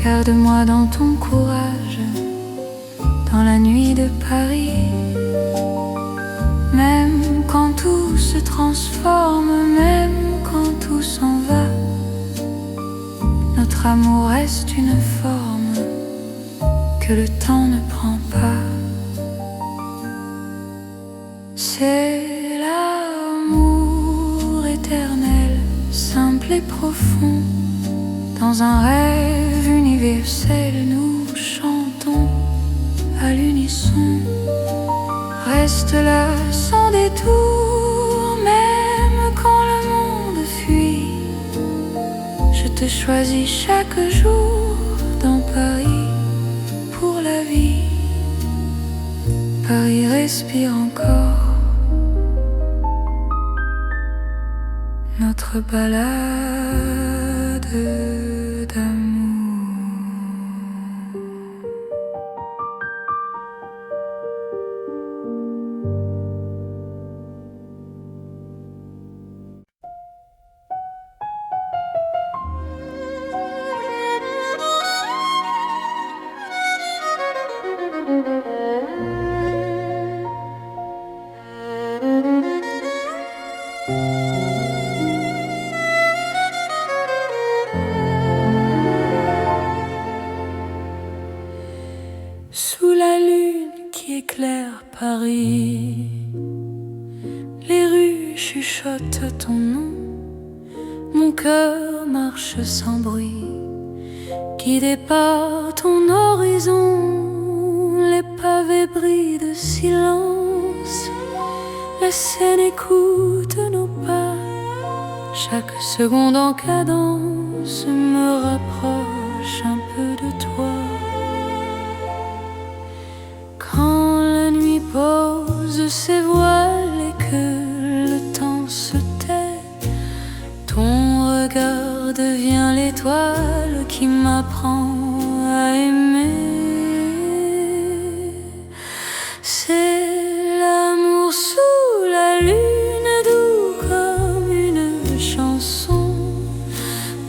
Speaker 1: garde-moi dans ton courage, dans la nuit de Paris. Même quand tout se transforme, même quand tout s'en va, notre amour reste une forme que le temps ne prend pas. C'est l'amour éternel, simple et profond. Dans un rêve universel, nous chantons à l'unisson. Reste là sans détour, même quand le monde fuit. Je te choisis chaque jour dans Paris pour la vie. Paris respire encore notre balade d'amour. Sous la lune qui éclaire Paris, les rues chuchotent ton nom. Mon cœur marche sans bruit, guidé par ton horizon. Les pavés brillent de silence, la Seine écoute nos pas. Chaque seconde en cadence me rapproche un peu de toi. Quand la nuit pose ses voiles et que le temps se tait, ton regard devient l'étoile qui m'apprend à aimer. C'est l'amour sous la lune, doux comme une chanson.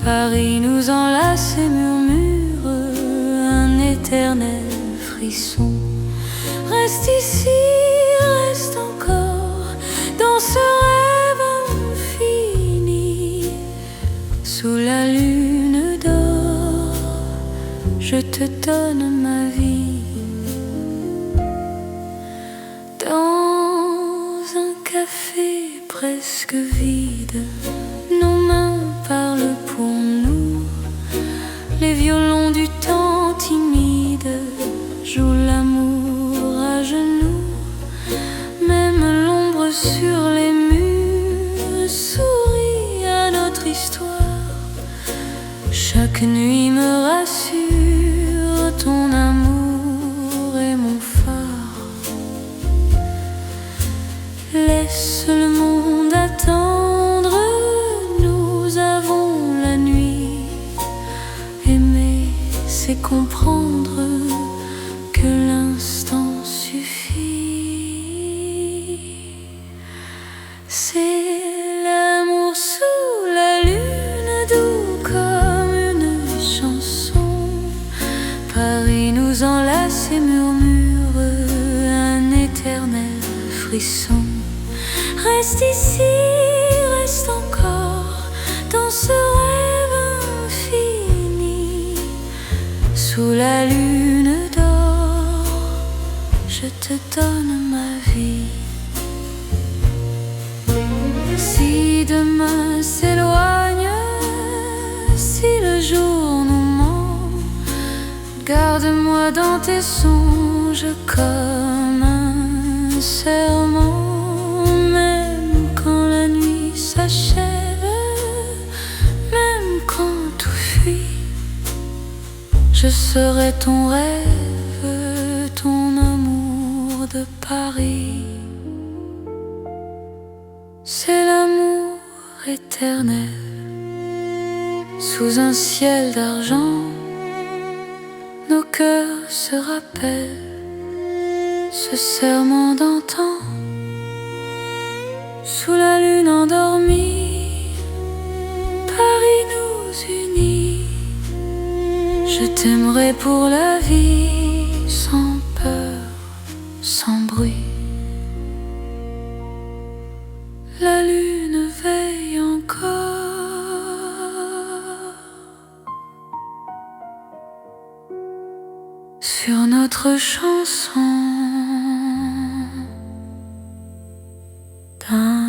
Speaker 1: Paris nous enlace et murmure un éternel frisson. Reste ici, reste encore dans ce rêve infini. Sous la lune d'or, je te donne ma vie. Dans un café presque vide, nos mains parlent pour nous. Les violons du temps timide jouent sur les murs sourit à notre histoire. Chaque nuit me rassure, ton amour est mon phare. Laisse le monde attendre, nous avons la nuit. Aimer, c'est comprendre que l'instant suffit. C'est l'amour sous la lune, doux comme une chanson. Paris nous enlace et murmure un éternel frisson. Reste ici, reste encore dans ce rêve infini. Sous la lune d'or, je te donne ma vie. Si demain s'éloigne, si le jour nous ment, garde-moi dans tes songes comme un serment. Même quand la nuit s'achève, même quand tout fuit, je serai ton rêve, ton amour de Paris. C'est l'amour éternel, sous un ciel d'argent, nos cœurs se rappellent ce serment d'antan. Sous la lune endormie, Paris nous unit. Je t'aimerai pour la vie, sans peur, sans bruit. La lune veille encore sur notre chanson d'amour.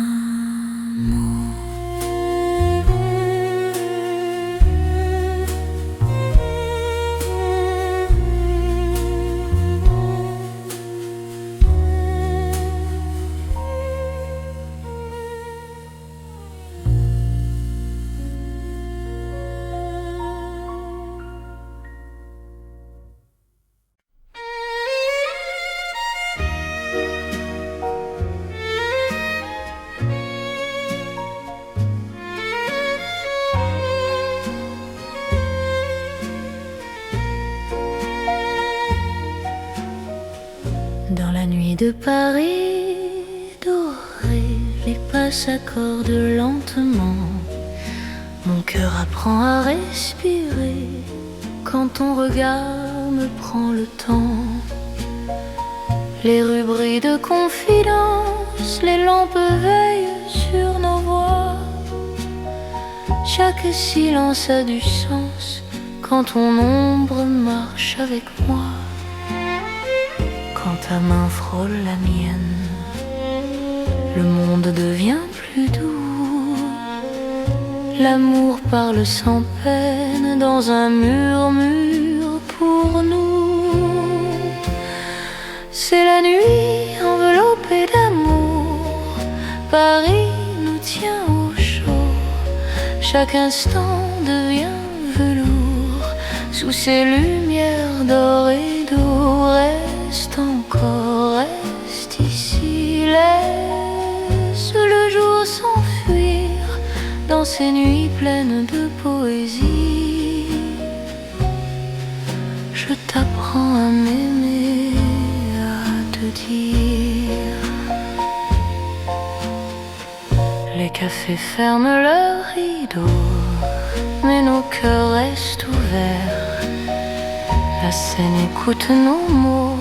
Speaker 1: Dans la nuit de Paris dorée, les pas s'accordent lentement. Mon cœur apprend à respirer quand ton regard me prend le temps. Les rues brillent de confidence, les lampes veillent sur nos voix. Chaque silence a du sens quand ton ombre marche avec moi. Quand ta main frôle la mienne, le monde devient plus doux. L'amour parle sans peine dans un murmure pour nous. C'est la nuit enveloppée d'amour, Paris nous tient au chaud. Chaque instant devient velours sous ces lumières d'or et d'eau. Reste encore, reste ici, laisse le jour s'enfuir dans ces nuits pleines de poésie. Je t'apprends à m'aimer, à te dire. Les cafés ferment leurs rideaux, mais nos cœurs restent ouverts. La scène écoute nos mots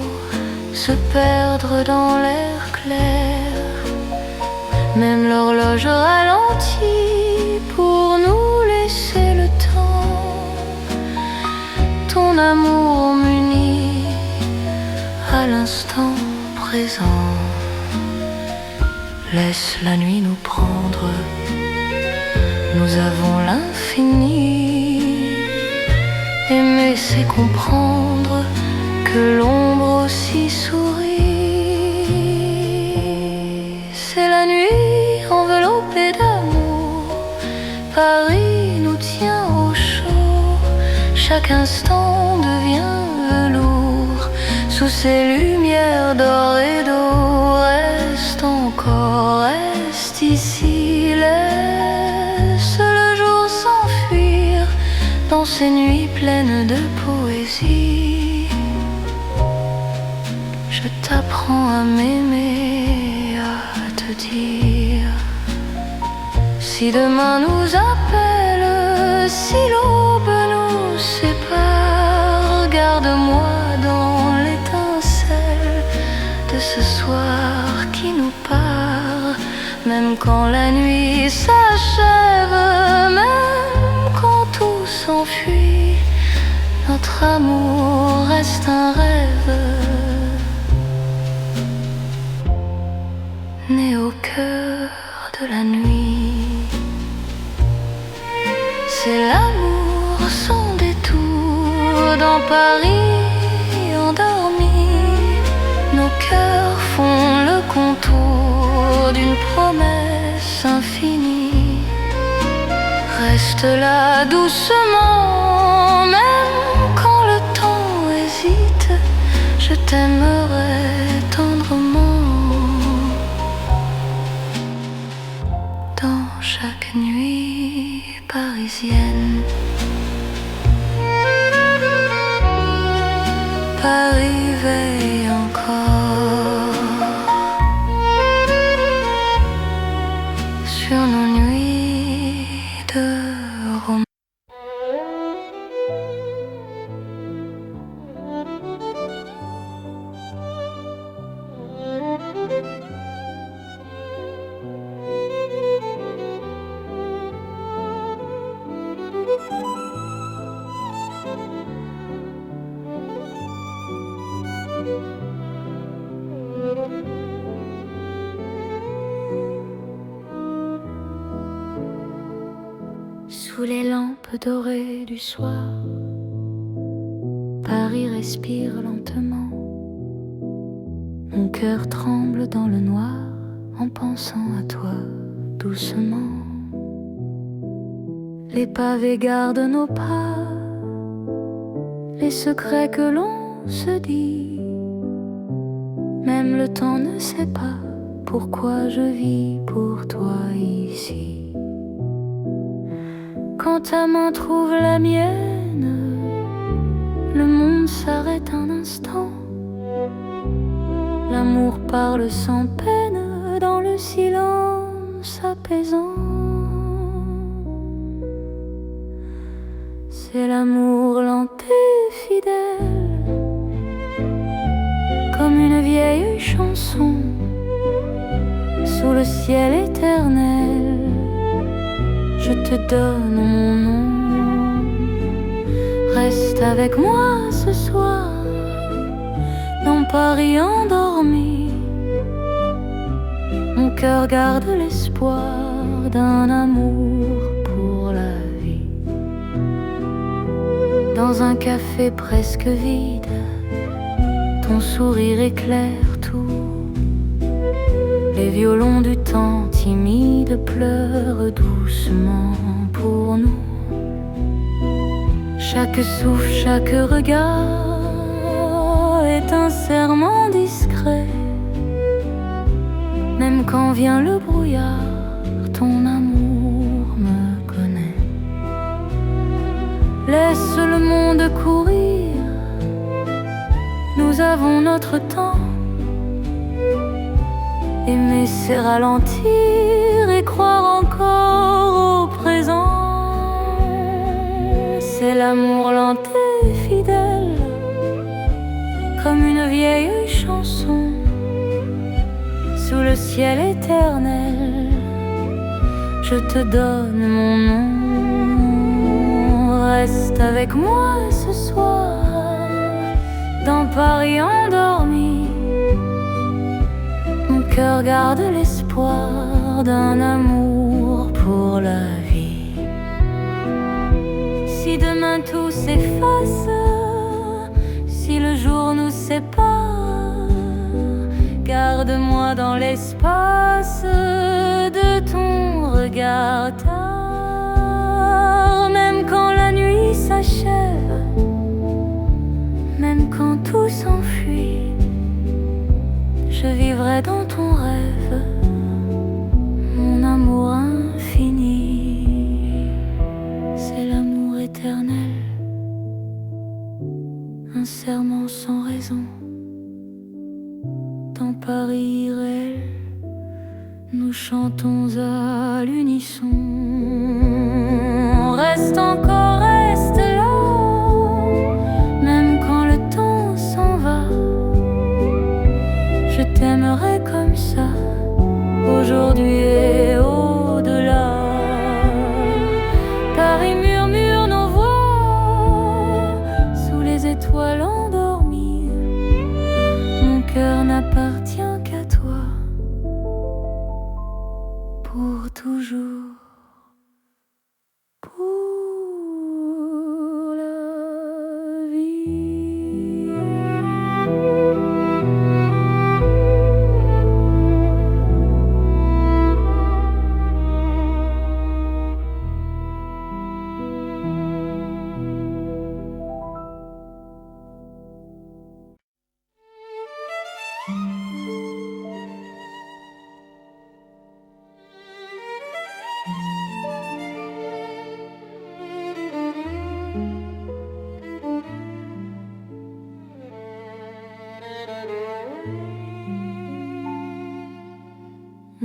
Speaker 1: se perdre dans l'air clair. Même l'horloge ralentit pour nous laisser le temps. Ton amour m'unit à l'instant présent. Laisse la nuit nous prendre, nous avons l'infini. Aimer c'est comprendre que l'ombre aussi sourit. C'est la nuit chaque instant devient velours. Sous ces lumières d'or et d'eau, reste encore, reste ici. Laisse le jour s'enfuir dans ces nuits pleines de poésie. Je t'apprends à m'aimer, à te dire. Si demain nous appelle, si l'aube nous sépare, garde-moi dans l'étincelle de ce soir qui nous part. Même quand la nuit s'achève, même quand tout s'enfuit, notre amour reste un rêve né au cœur de la nuit. C'est l'amour sans détour dans Paris endormi. Nos cœurs font le contour d'une promesse infinie. Reste là doucement, même quand le temps hésite. Je t'aimerai tendrement dans chaque nuit parisienne. Paris veille encore sur nos nuits de romance. Sous les lampes dorées du soir, Paris respire lentement. Mon cœur tremble dans le noir en pensant à toi doucement. Les pavés gardent nos pas, les secrets que l'on se dit. Même le temps ne sait pas pourquoi je vis pour toi ici. Quand ta main trouve la mienne, le monde s'arrête un instant. L'amour parle sans peine dans le silence apaisant. C'est l'amour lent et fidèle, comme une vieille chanson sous le ciel éternel. Je te donne mon nom. Reste avec moi ce soir dans Paris endormi. Mon cœur garde l'espoir d'un amour pour la vie. Dans un café presque vide, ton sourire éclaire tout. Les violons du temps timide pleurent doucement pour nous. Chaque souffle, chaque regard est un serment discret. Même quand vient le brouillard, ton amour me connaît. Laisse le monde courir, nous avons notre temps. Aimer c'est ralentir et croire encore au présent. C'est l'amour lent et fidèle, comme une vieille chanson sous le ciel éternel. Je te donne mon nom. Reste avec moi ce soir dans Paris endormi. Mon cœur garde l'espoir d'un amour pour la vie. Si demain tout s'efface, si le jour nous sépare, garde-moi dans l'espace de ton regard. Ta regard, même quand la nuit s'achève, même quand tout s'enfuit, je vivrai dans ton rêve, mon amour infini. C'est l'amour éternel, un serment sans raison. Dans Paris irréel, nous chantons à l'unisson. Reste encore, reste là, même quand le temps s'en va. Je t'aimerai comme ça, aujourd'hui et au-delà. Paris murmure nos voix, sous les étoiles endormies. Mon cœur n'appartient qu'à toi, pour toujours, pour la vie.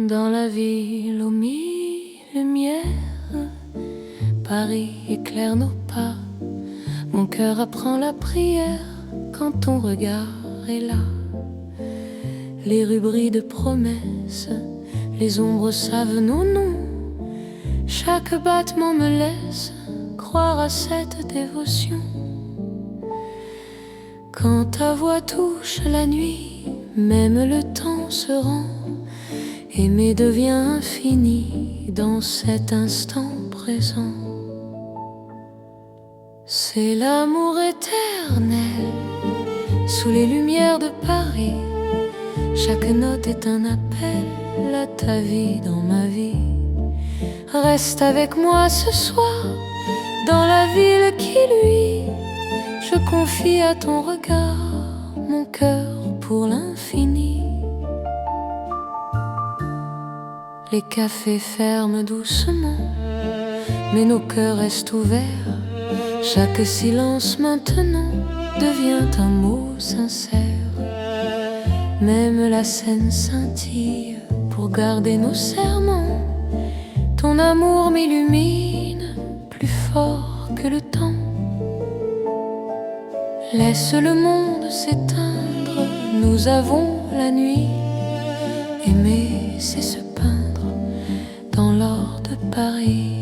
Speaker 1: Dans la ville aux mille lumières, Paris éclaire nos pas. Mon cœur apprend la prière quand ton regard est là. Les rues brillent de promesses, les ombres savent nos noms. Chaque battement me laisse croire à cette dévotion. Quand ta voix touche la nuit, même le temps se rend. Aimer devient infini dans cet instant présent. C'est l'amour éternel sous les lumières de Paris. Chaque note est un appel à ta vie dans ma vie. Reste avec moi ce soir dans la ville qui luit. Je confie à ton regard mon cœur pour l'infini. Les cafés ferment doucement, mais nos cœurs restent ouverts. Chaque silence maintenant devient un mot sincère. Même la scène scintille pour garder nos serments. Ton amour m'illumine plus fort que le temps. Laisse le monde s'éteindre, nous avons la nuit. Aimer, c'est se peindre dans l'or de Paris.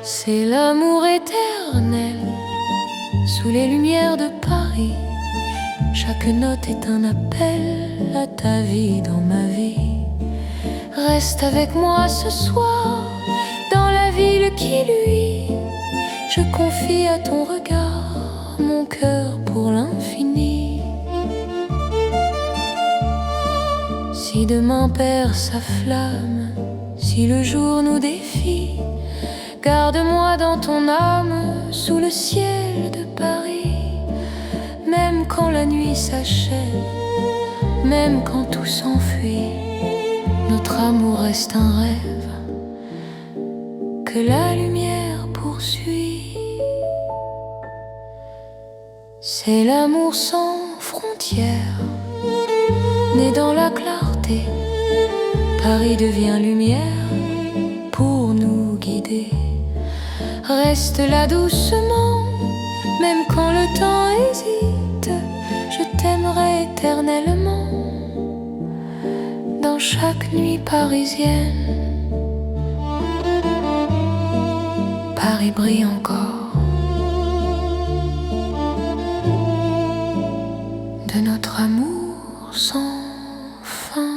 Speaker 1: C'est l'amour éternel sous les lumières de Paris. Chaque note est un appel à ta vie dans ma vie. Reste avec moi ce soir dans la ville qui luit. Je confie à ton regard mon cœur pour l'infini. Si demain perd sa flamme, si le jour nous défie, garde-moi dans ton âme sous le ciel de Paris. Même quand la nuit s'achève, même quand tout s'enfuit, notre amour reste un rêve que la lumière poursuit. C'est l'amour sans frontières, né dans la clarté. Paris devient lumière pour nous guider. Reste là doucement, même quand le temps hésite. Je t'aimerai éternellement dans chaque nuit parisienne. Paris brille encore de notre amour sans fin.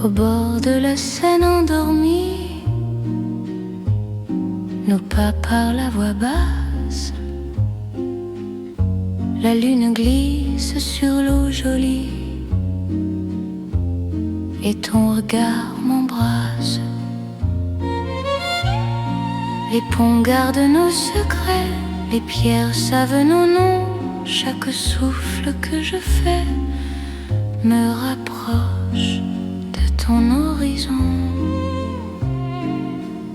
Speaker 1: au bord de la Seine endormie, nos pas par la voix basse. La lune glisse sur l'eau jolie et ton regard m'embrasse. Les ponts gardent nos secrets, les pierres savent nos noms. Chaque souffle que je fais me rapproche de ton horizon.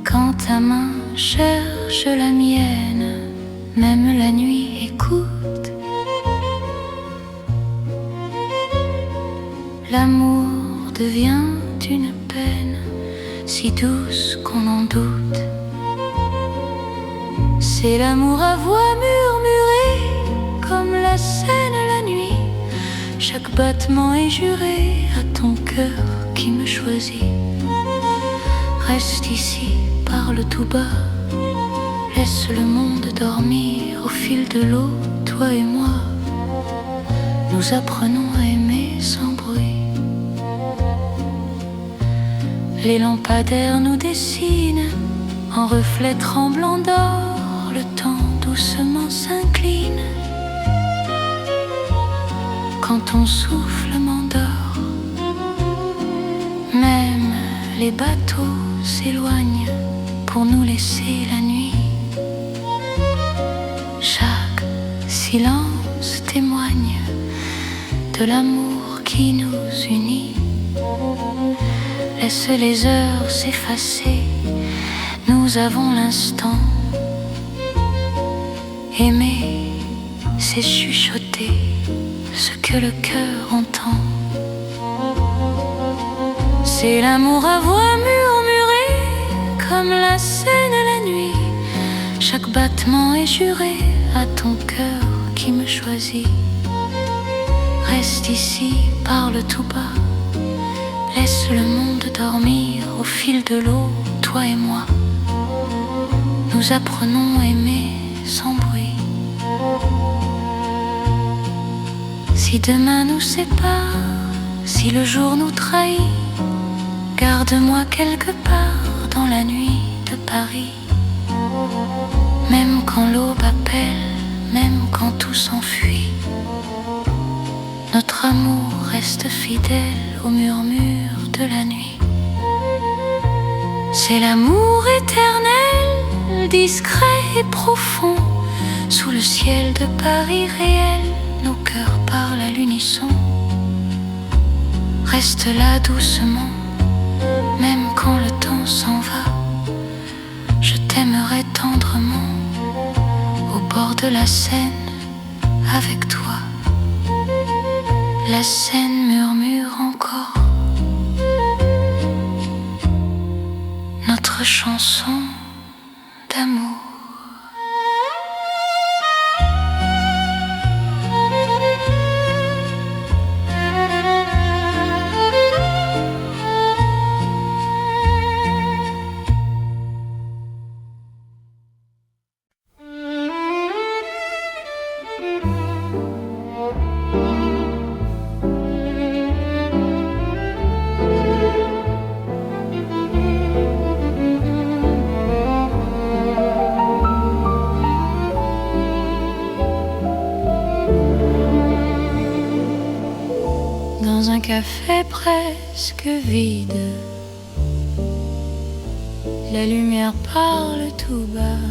Speaker 1: Quand ta main cherche la mienne, même la nuit écoute. L'amour devient une peine si douce qu'on en doute. C'est l'amour à voix murmurée, comme la Seine la nuit. Chaque battement est juré à ton cœur qui me choisit. Reste ici, parle tout bas, laisse le monde dormir. Au fil de l'eau, toi et moi, nous apprenons à aimer sans bruit. Les lampadaires nous dessinent en reflets tremblants d'or. Le temps doucement s'incline quand ton souffle m'endort. Même les bateaux s'éloignent pour nous laisser la nuit. Chaque silence témoigne de l'amour qui nous unit. Laisse les heures s'effacer, nous avons l'instant. Aimer, c'est chuchoter ce que le cœur entend. C'est l'amour à voix murmurée, comme la Seine la nuit. Chaque battement est juré à ton cœur qui me choisit. Reste ici, parle tout bas, laisse le monde dormir. Au fil de l'eau, toi et moi, nous apprenons à aimer sans bruit. Si demain nous sépare, si le jour nous trahit, garde-moi quelque part dans la nuit de Paris. Même quand l'aube appelle, même quand tout s'enfuit, notre amour reste fidèle au murmure de la nuit. C'est l'amour éternel, discret et profond. Sous le ciel de Paris réel, nos cœurs parlent à l'unisson. Reste là doucement, même quand le temps s'en va. Je t'aimerai tendrement, au bord de la Seine, avec toi. La Seine murmure encore notre chanson d'amour. Dans un café presque vide, la lumière parle tout bas.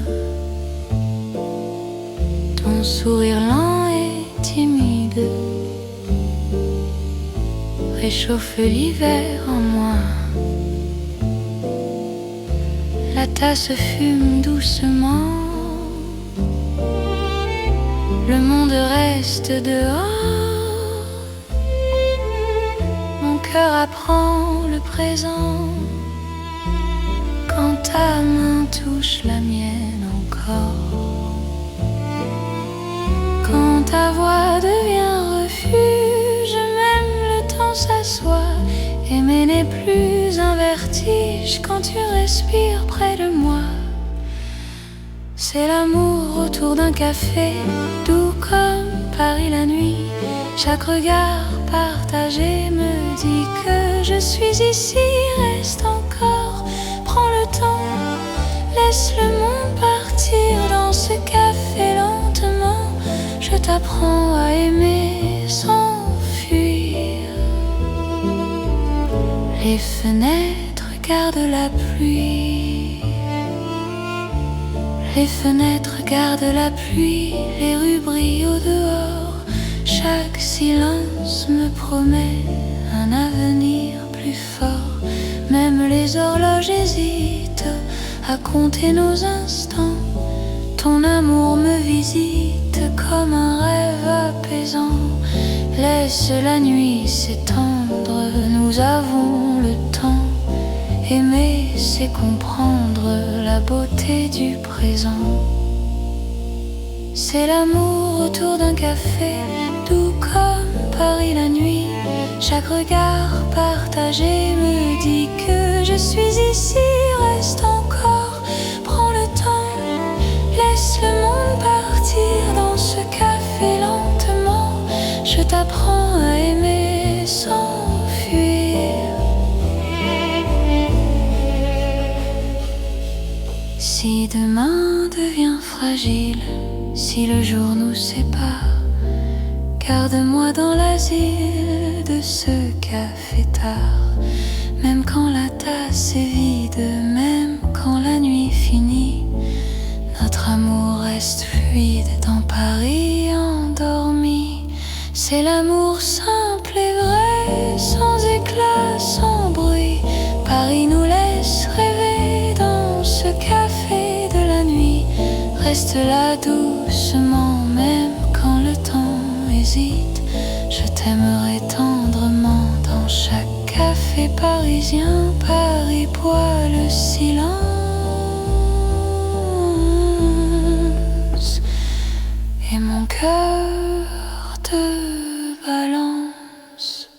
Speaker 1: Ton sourire lent et timide réchauffe l'hiver en moi. La tasse fume doucement, le monde reste dehors. Mon cœur apprend le présent quand ta main touche la mienne encore. Quand ta voix devient refuge, même le temps s'assoit. Aimer n'est plus un vertige quand tu respires près de moi. C'est l'amour autour d'un café, doux comme Paris la nuit. Chaque regard partagé me dit que je suis ici. Reste encore, prends le temps, laisse le monde partir dans ce café lentement. Je t'apprends à aimer sans fuir. Les fenêtres gardent la pluie. Les fenêtres gardent la pluie. Les rues brillent au dehors. Chaque silence me promet un avenir plus fort. Même les horloges hésitent à compter nos instants. Ton amour me visite comme un rêve apaisant. Laisse la nuit s'étendre, nous avons le temps. Aimer, c'est comprendre la beauté du présent. C'est l'amour autour d'un café, doux comme Paris la nuit. Chaque regard partagé me dit que je suis ici. Reste encore, prends le temps, laisse le monde partir dans ce café lentement. Je t'apprends à aimer sans fuir. Si demain devient fragile, si le jour nous sépare, garde-moi dans l'asile de ce café tard. Même quand la tasse est vide, même quand la nuit finit, notre amour reste fluide dans Paris endormi. C'est l'amour simple et vrai, sans éclat, sans bruit. Paris nous laisse rêver dans ce café de la nuit. Reste là doucement, même quand le temps hésite. Je t'aimerai tendrement dans chaque café parisien. Paris boit le silence et mon cœur te balance.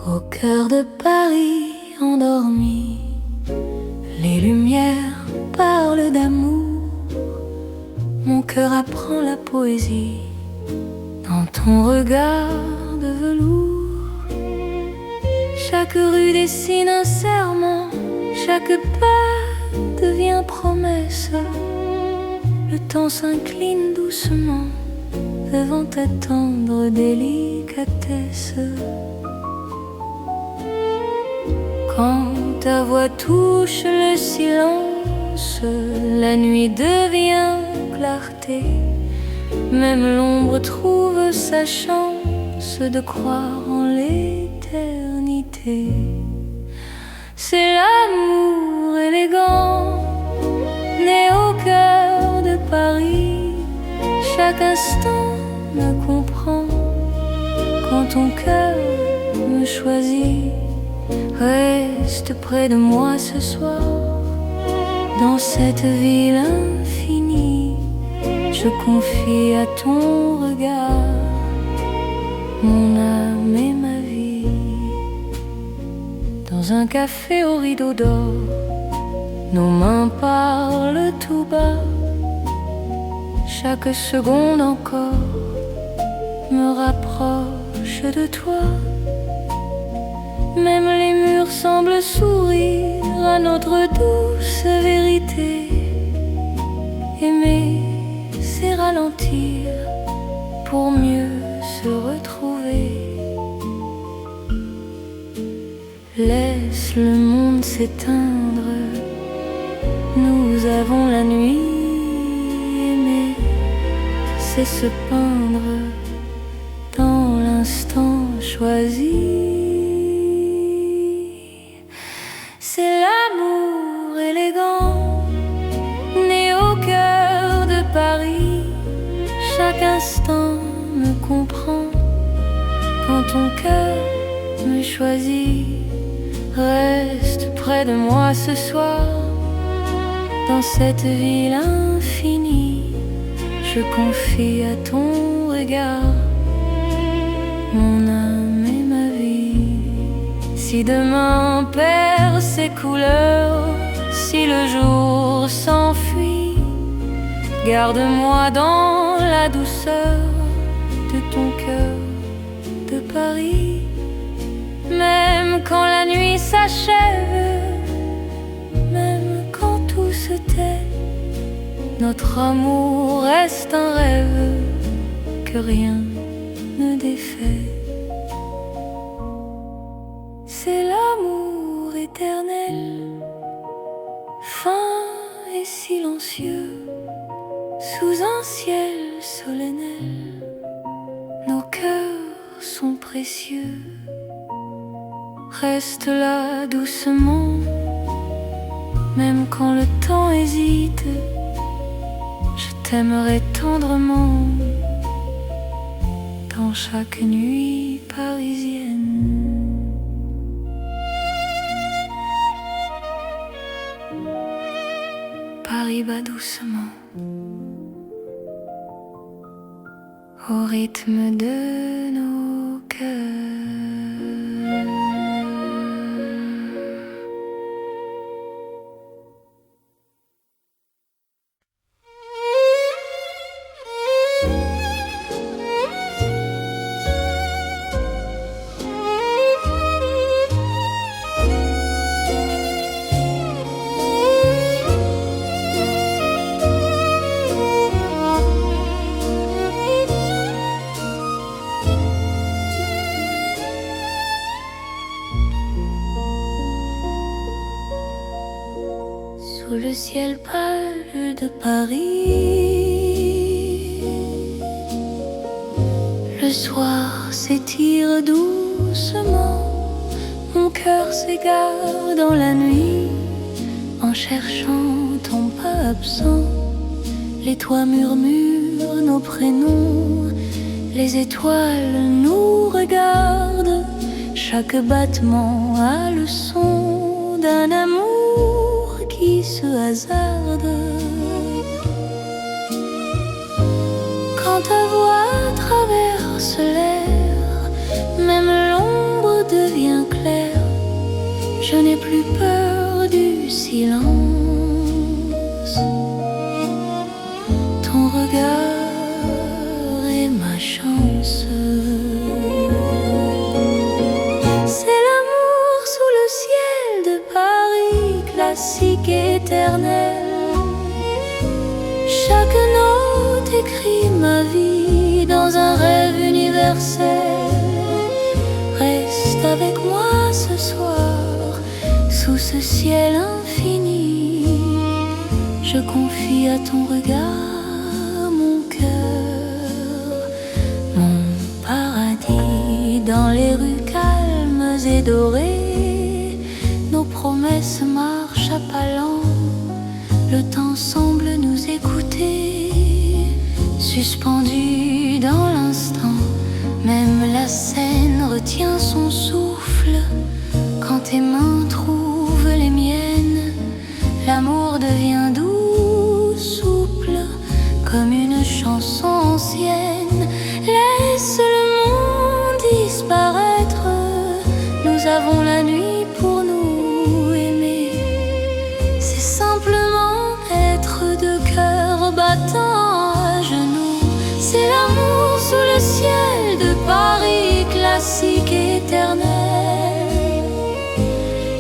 Speaker 1: Au cœur de Paris endormi, les lumières parlent d'amour. Mon cœur apprend la poésie dans ton regard de velours. Chaque rue dessine un serment, chaque pas devient promesse. Le temps s'incline doucement devant ta tendre délicatesse. Quand ta voix touche le silence, la nuit devient clarté. Même l'ombre trouve sa chance de croire en l'éternité. C'est l'amour élégant, né au cœur de Paris. Chaque instant me comprend quand ton cœur me choisit. Reste près de moi ce soir, dans cette ville infinie. Je confie à ton regard mon âme et ma vie. Dans un café au rideau d'or, nos mains parlent tout bas. Chaque seconde encore me rapproche de toi. Même les murs semblent sourire à notre douce vérité. Aimer, c'est ralentir pour mieux se retrouver. Laisse le monde s'éteindre, nous avons la nuit. Aimer, c'est se peindre dans l'instant choisi. C'est l'amour élégant, né au cœur de Paris. Chaque chaque instant me comprend. Quand ton cœur me choisit, reste près de moi ce soir. Dans cette ville infinie, je confie à ton regard mon âme et ma vie. Si demain perd ses couleurs, si le jour s'enfuit, garde-moi dans la douceur de ton cœur de Paris. Même quand la nuit s'achève, même quand tout se tait, notre amour reste un rêve que rien ne défait. C'est l'amour éternel, fin et silencieux, sous un ciel solennel, nos cœurs sont précieux. Reste là doucement, même quand le temps hésite, je t'aimerai tendrement dans chaque nuit parisienne. Paris bat doucement au rythme de nos cœurs. Sous le ciel pâle de Paris, le soir s'étire doucement, mon cœur s'égare dans la nuit, en cherchant ton pas absent. Les toits murmurent nos prénoms, les étoiles nous regardent, chaque battement a le son d'un amour qui se hasarde. Quand ta voix traverse l'air, même l'ombre devient claire. Je n'ai plus peur du silence. Ton regard est ma chance. C'est l'amour sous le ciel de Paris, classique éternel. Chaque note écrit ma vie dans un rêve universel. Reste avec moi ce soir, sous ce ciel infini. Je confie à ton regard mon cœur, mon paradis. Dans les rues calmes et dorées, nos promesses marchent à pas lents. Le temps semble nous écouter, suspendu dans l'instant. Même la scène retient son souffle quand tes mains trouvent les miennes. L'amour devient doux, souple, comme une chanson ancienne. Laisse le monde disparaître, nous avons la nuit pour nous aimer. C'est simplement être deux cœurs battants à genoux. C'est l'amour sous le ciel de Paris, classique éternel.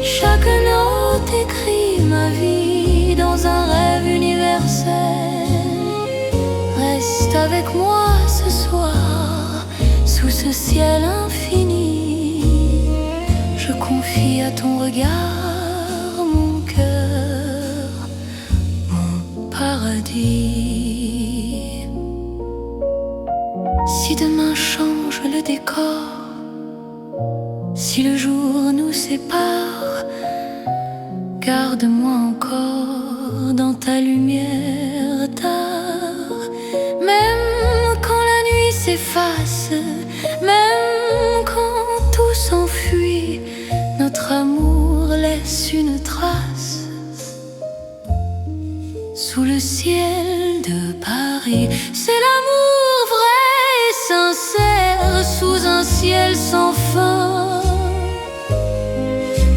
Speaker 1: Chaque note écrit ma vie dans un rêve universel. Reste avec moi ce soir, sous ce ciel infini. Je confie à ton regard mon cœur, mon paradis. Si demain change le décor, si le jour nous sépare, garde-moi encore dans ta lumière tard. Même quand s'efface, même quand tout s'enfuit, notre amour laisse une trace sous le ciel de Paris. C'est l'amour vrai et sincère sous un ciel sans fin.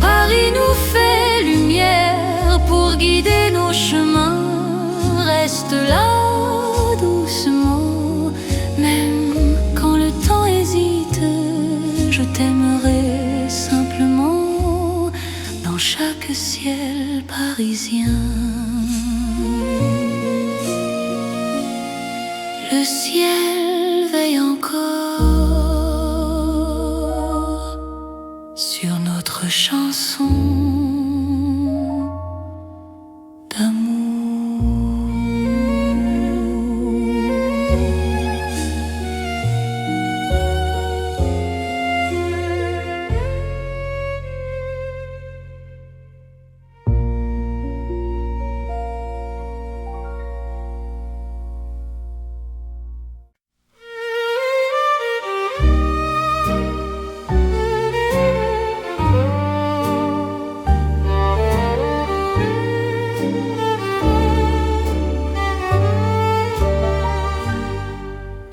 Speaker 1: Paris nous fait lumière pour guider nos chemins. Reste là doucement, même quand le temps hésite. Je t'aimerai simplement dans chaque ciel parisien. Le ciel veille encore sur notre chanson d'amour.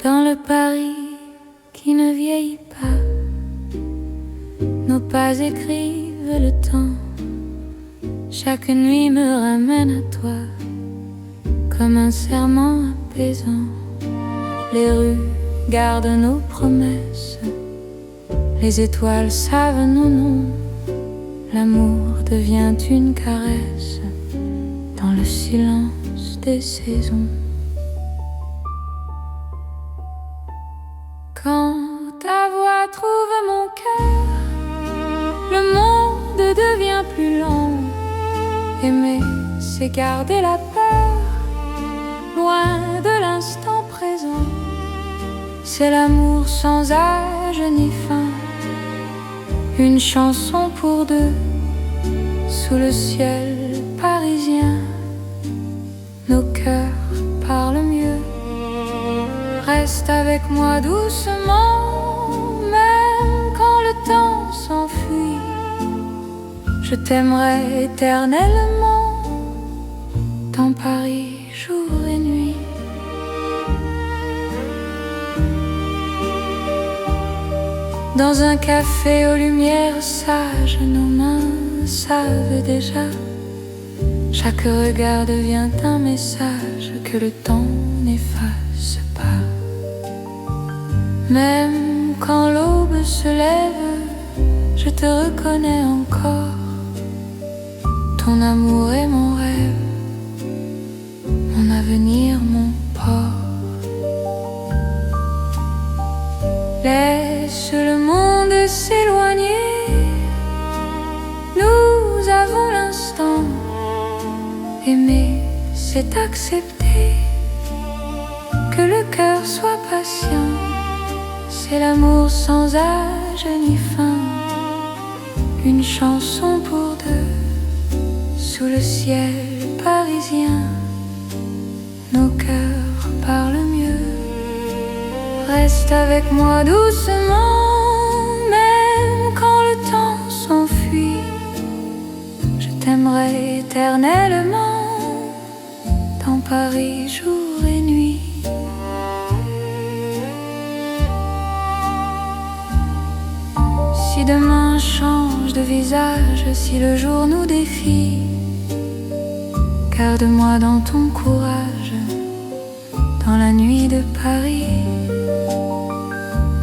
Speaker 1: Dans le Paris qui ne vieillit pas, nos pas écrivent le temps. Chaque nuit me ramène à toi, comme un serment apaisant. Les rues gardent nos promesses, les étoiles savent nos noms. L'amour devient une caresse dans le silence des saisons. Quand ta voix trouve mon cœur, le monde devient plus long. Aimer, c'est garder la peur, loin de l'instant présent. C'est l'amour sans âge ni fin, une chanson pour deux, sous le ciel parisien. Nos cœurs parlent mieux. Reste avec moi doucement, même quand le temps s'enfuit. Je t'aimerai éternellement, dans Paris, jour et nuit. Dans un café aux lumières sages, nos mains savent déjà. Chaque regard devient un message que le temps n'efface pas. Même quand l'aube se lève, je te reconnais encore. Ton amour est mon rêve, mon avenir, mon port. Laisse le monde s'éloigner, nous avons l'instant. Aimer, c'est accepter que le cœur soit patient. C'est l'amour sans âge ni fin, une chanson pour deux, sous le ciel parisien. Nos cœurs parlent mieux. Reste avec moi doucement, même quand le temps s'enfuit. Je t'aimerai éternellement, dans Paris jour et nuit. Si demain change de visage, si le jour nous défie, garde-moi dans ton courage, dans la nuit de Paris.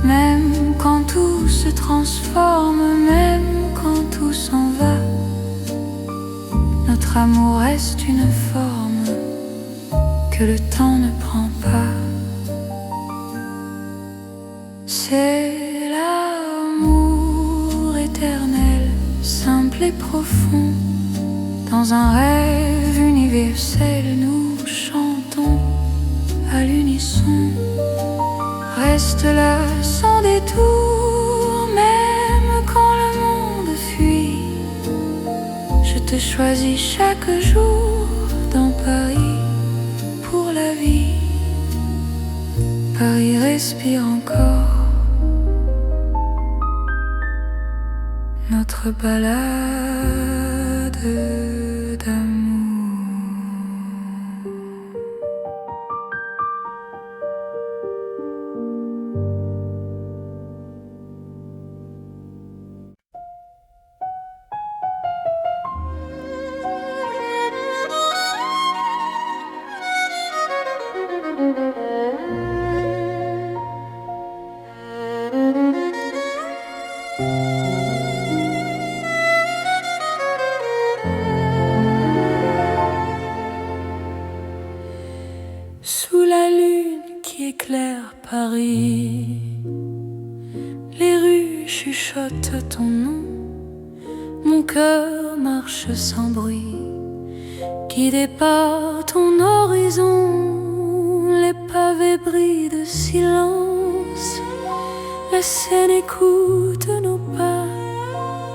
Speaker 1: Même quand tout se transforme, même quand tout s'en va, notre amour reste une forme que le temps ne prend pas. C'est l'amour éternel, simple et profond. Dans un rêve universel, nous chantons à l'unisson. Reste là sans détour, même quand le monde fuit. Je te choisis chaque jour dans Paris pour la vie. Paris respire encore notre balade d'amour. Sous la lune qui éclaire Paris, les rues chuchotent ton nom. Mon cœur marche sans bruit, guidé par ton horizon. Les pavés brillent de silence, la Seine écoute nos pas.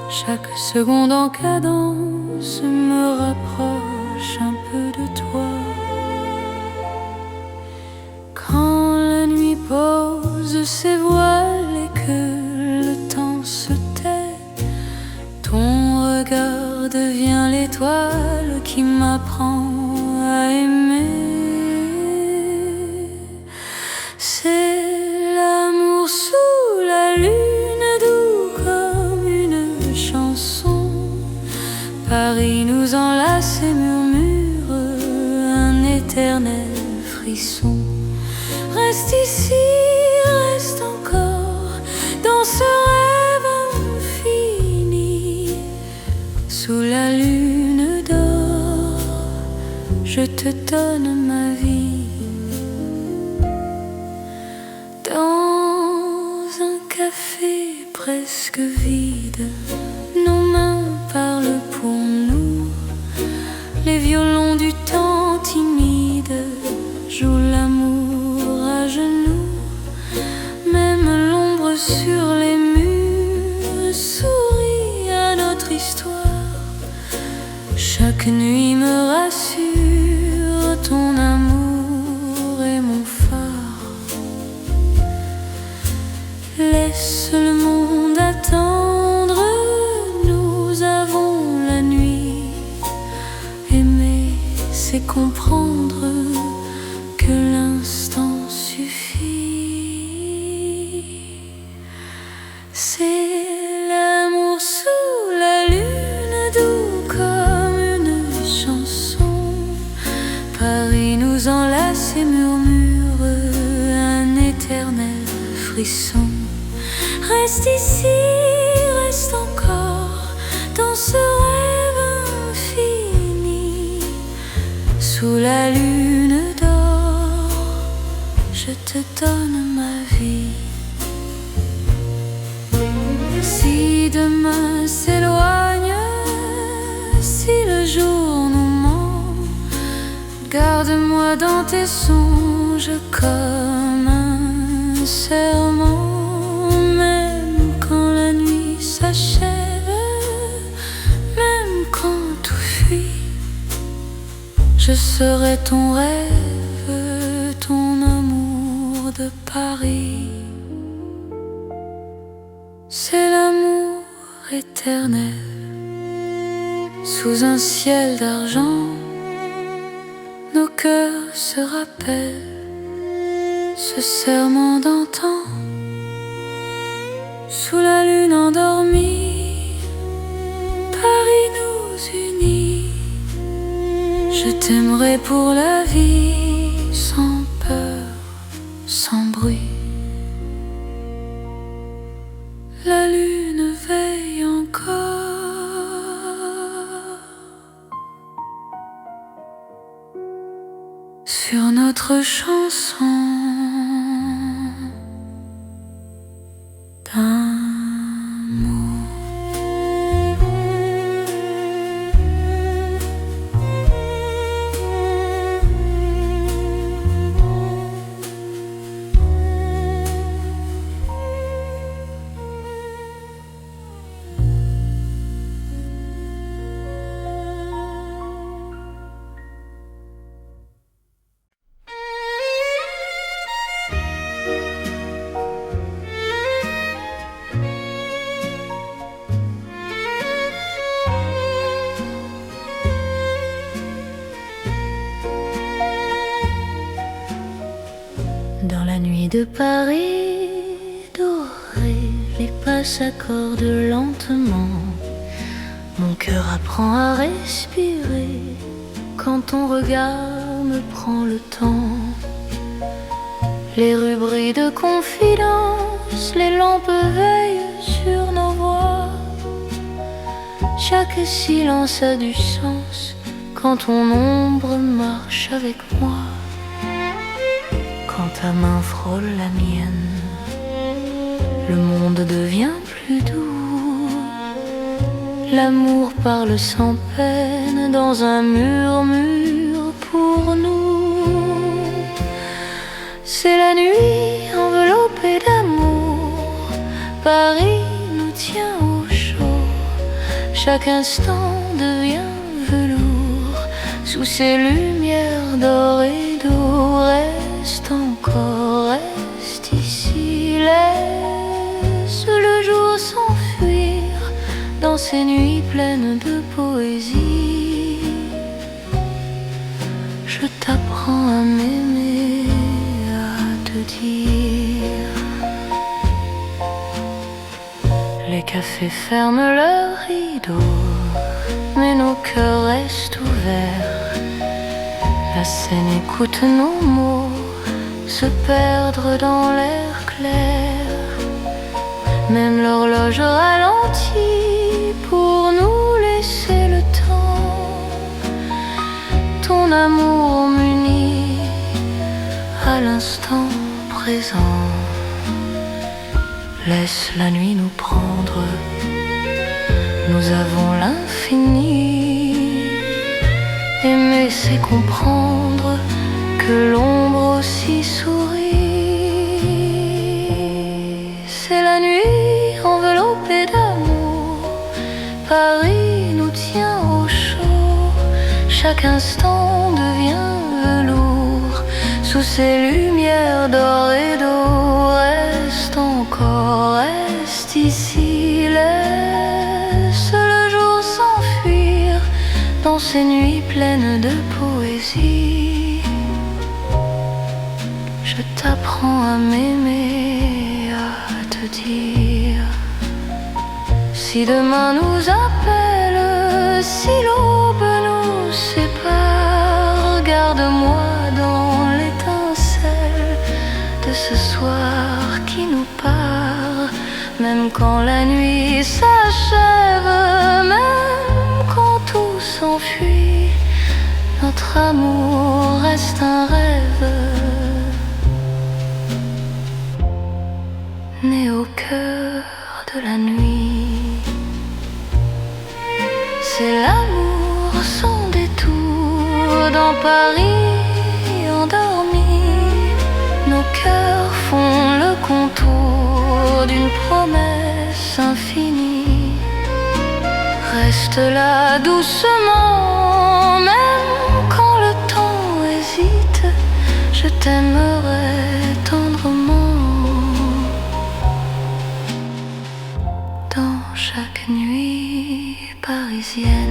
Speaker 1: Chaque seconde en cadence me rapproche un peu de toi. Quand la nuit pose ses voiles et que le temps se tait, ton regard devient l'étoile qui m'apprend à aimer. C'est l'amour sous la lune, doux comme une chanson. Paris nous enlace et murmure un éternel frisson. Reste ici, reste encore dans ce rêve infini. Sous la lune d'or, je te donne ma vie. Dans un café presque vide, nos mains parlent pour nous. Les violons du temps timide jouent l'amour à genoux. Même l'ombre sur les murs sourit à notre histoire. Chaque nuit me rassure, ton amour est mon phare. Laisse le monde attendre, nous avons la nuit. Aimer, c'est comprendre que l'instant suffit. C'est l'amour sous la lune, doux comme une chanson. Paris nous enlace et murmure un éternel frisson. Reste ici, reste encore dans ce rêve infini. Sous la lune d'or, je te donne ma vie. Si demain s'éloigne, si le jour nous ment, garde-moi dans tes songes comme un serment. Même quand la nuit s'achève, même quand tout fuit, je serai ton rêve, ton amour de Paris. C'est l'amour éternel, sous un ciel d'argent. Nos cœurs se rappellent ce serment d'antan. Sous la lune endormie, Paris nous unit. Je t'aimerai pour la vie, sans peur, sans bruit. La lune veille encore sur notre chanson d'amour. nuit de Paris dorée, les pas s'accordent lentement. Mon cœur apprend à respirer quand ton regard me prend le temps. Les rues brillent de confidence, les lampes veillent sur nos voix. Chaque silence a du sens quand ton ombre marche avec moi. Quand ta main frôle la mienne, le monde devient plus doux. L'amour parle sans peine dans un murmure pour nous. C'est la nuit enveloppée d'amour, Paris nous tient au chaud. Chaque instant devient velours sous ces lumières d'or et d'eau. Reste encore, reste ici, laisse le jour s'enfuir dans ces nuits pleines de poésie. Je t'apprends à m'aimer, à te dire. Les cafés ferment leurs rideaux, mais nos cœurs restent ouverts. La scène écoute nos mots se perdre dans l'air clair. Même l'horloge ralentit pour nous laisser le temps. Ton amour m'unit à l'instant présent. Laisse la nuit nous prendre, nous avons l'infini. Aimer c'est comprendre que l'ombre aussi sourit. C'est la nuit enveloppée d'amour, Paris nous tient au chaud. Chaque instant devient velours sous ces lumières d'or et d'eau. Reste encore, reste ici, laisse le jour s'enfuir dans ces nuits pleines de poésie. Je t'apprends à m'aimer, à te dire. Si demain nous appelle, si l'aube nous sépare, garde-moi dans l'étincelle de ce soir qui nous part. Même quand la nuit s'achève, même quand tout s'enfuit, notre amour reste un rêve né au cœur de la nuit. C'est l'amour sans détour dans Paris endormi. Nos cœurs font le contour d'une promesse infinie. Reste là doucement, même quand le temps hésite. Je t'aimerai tendrement dans chaque nuit parisienne.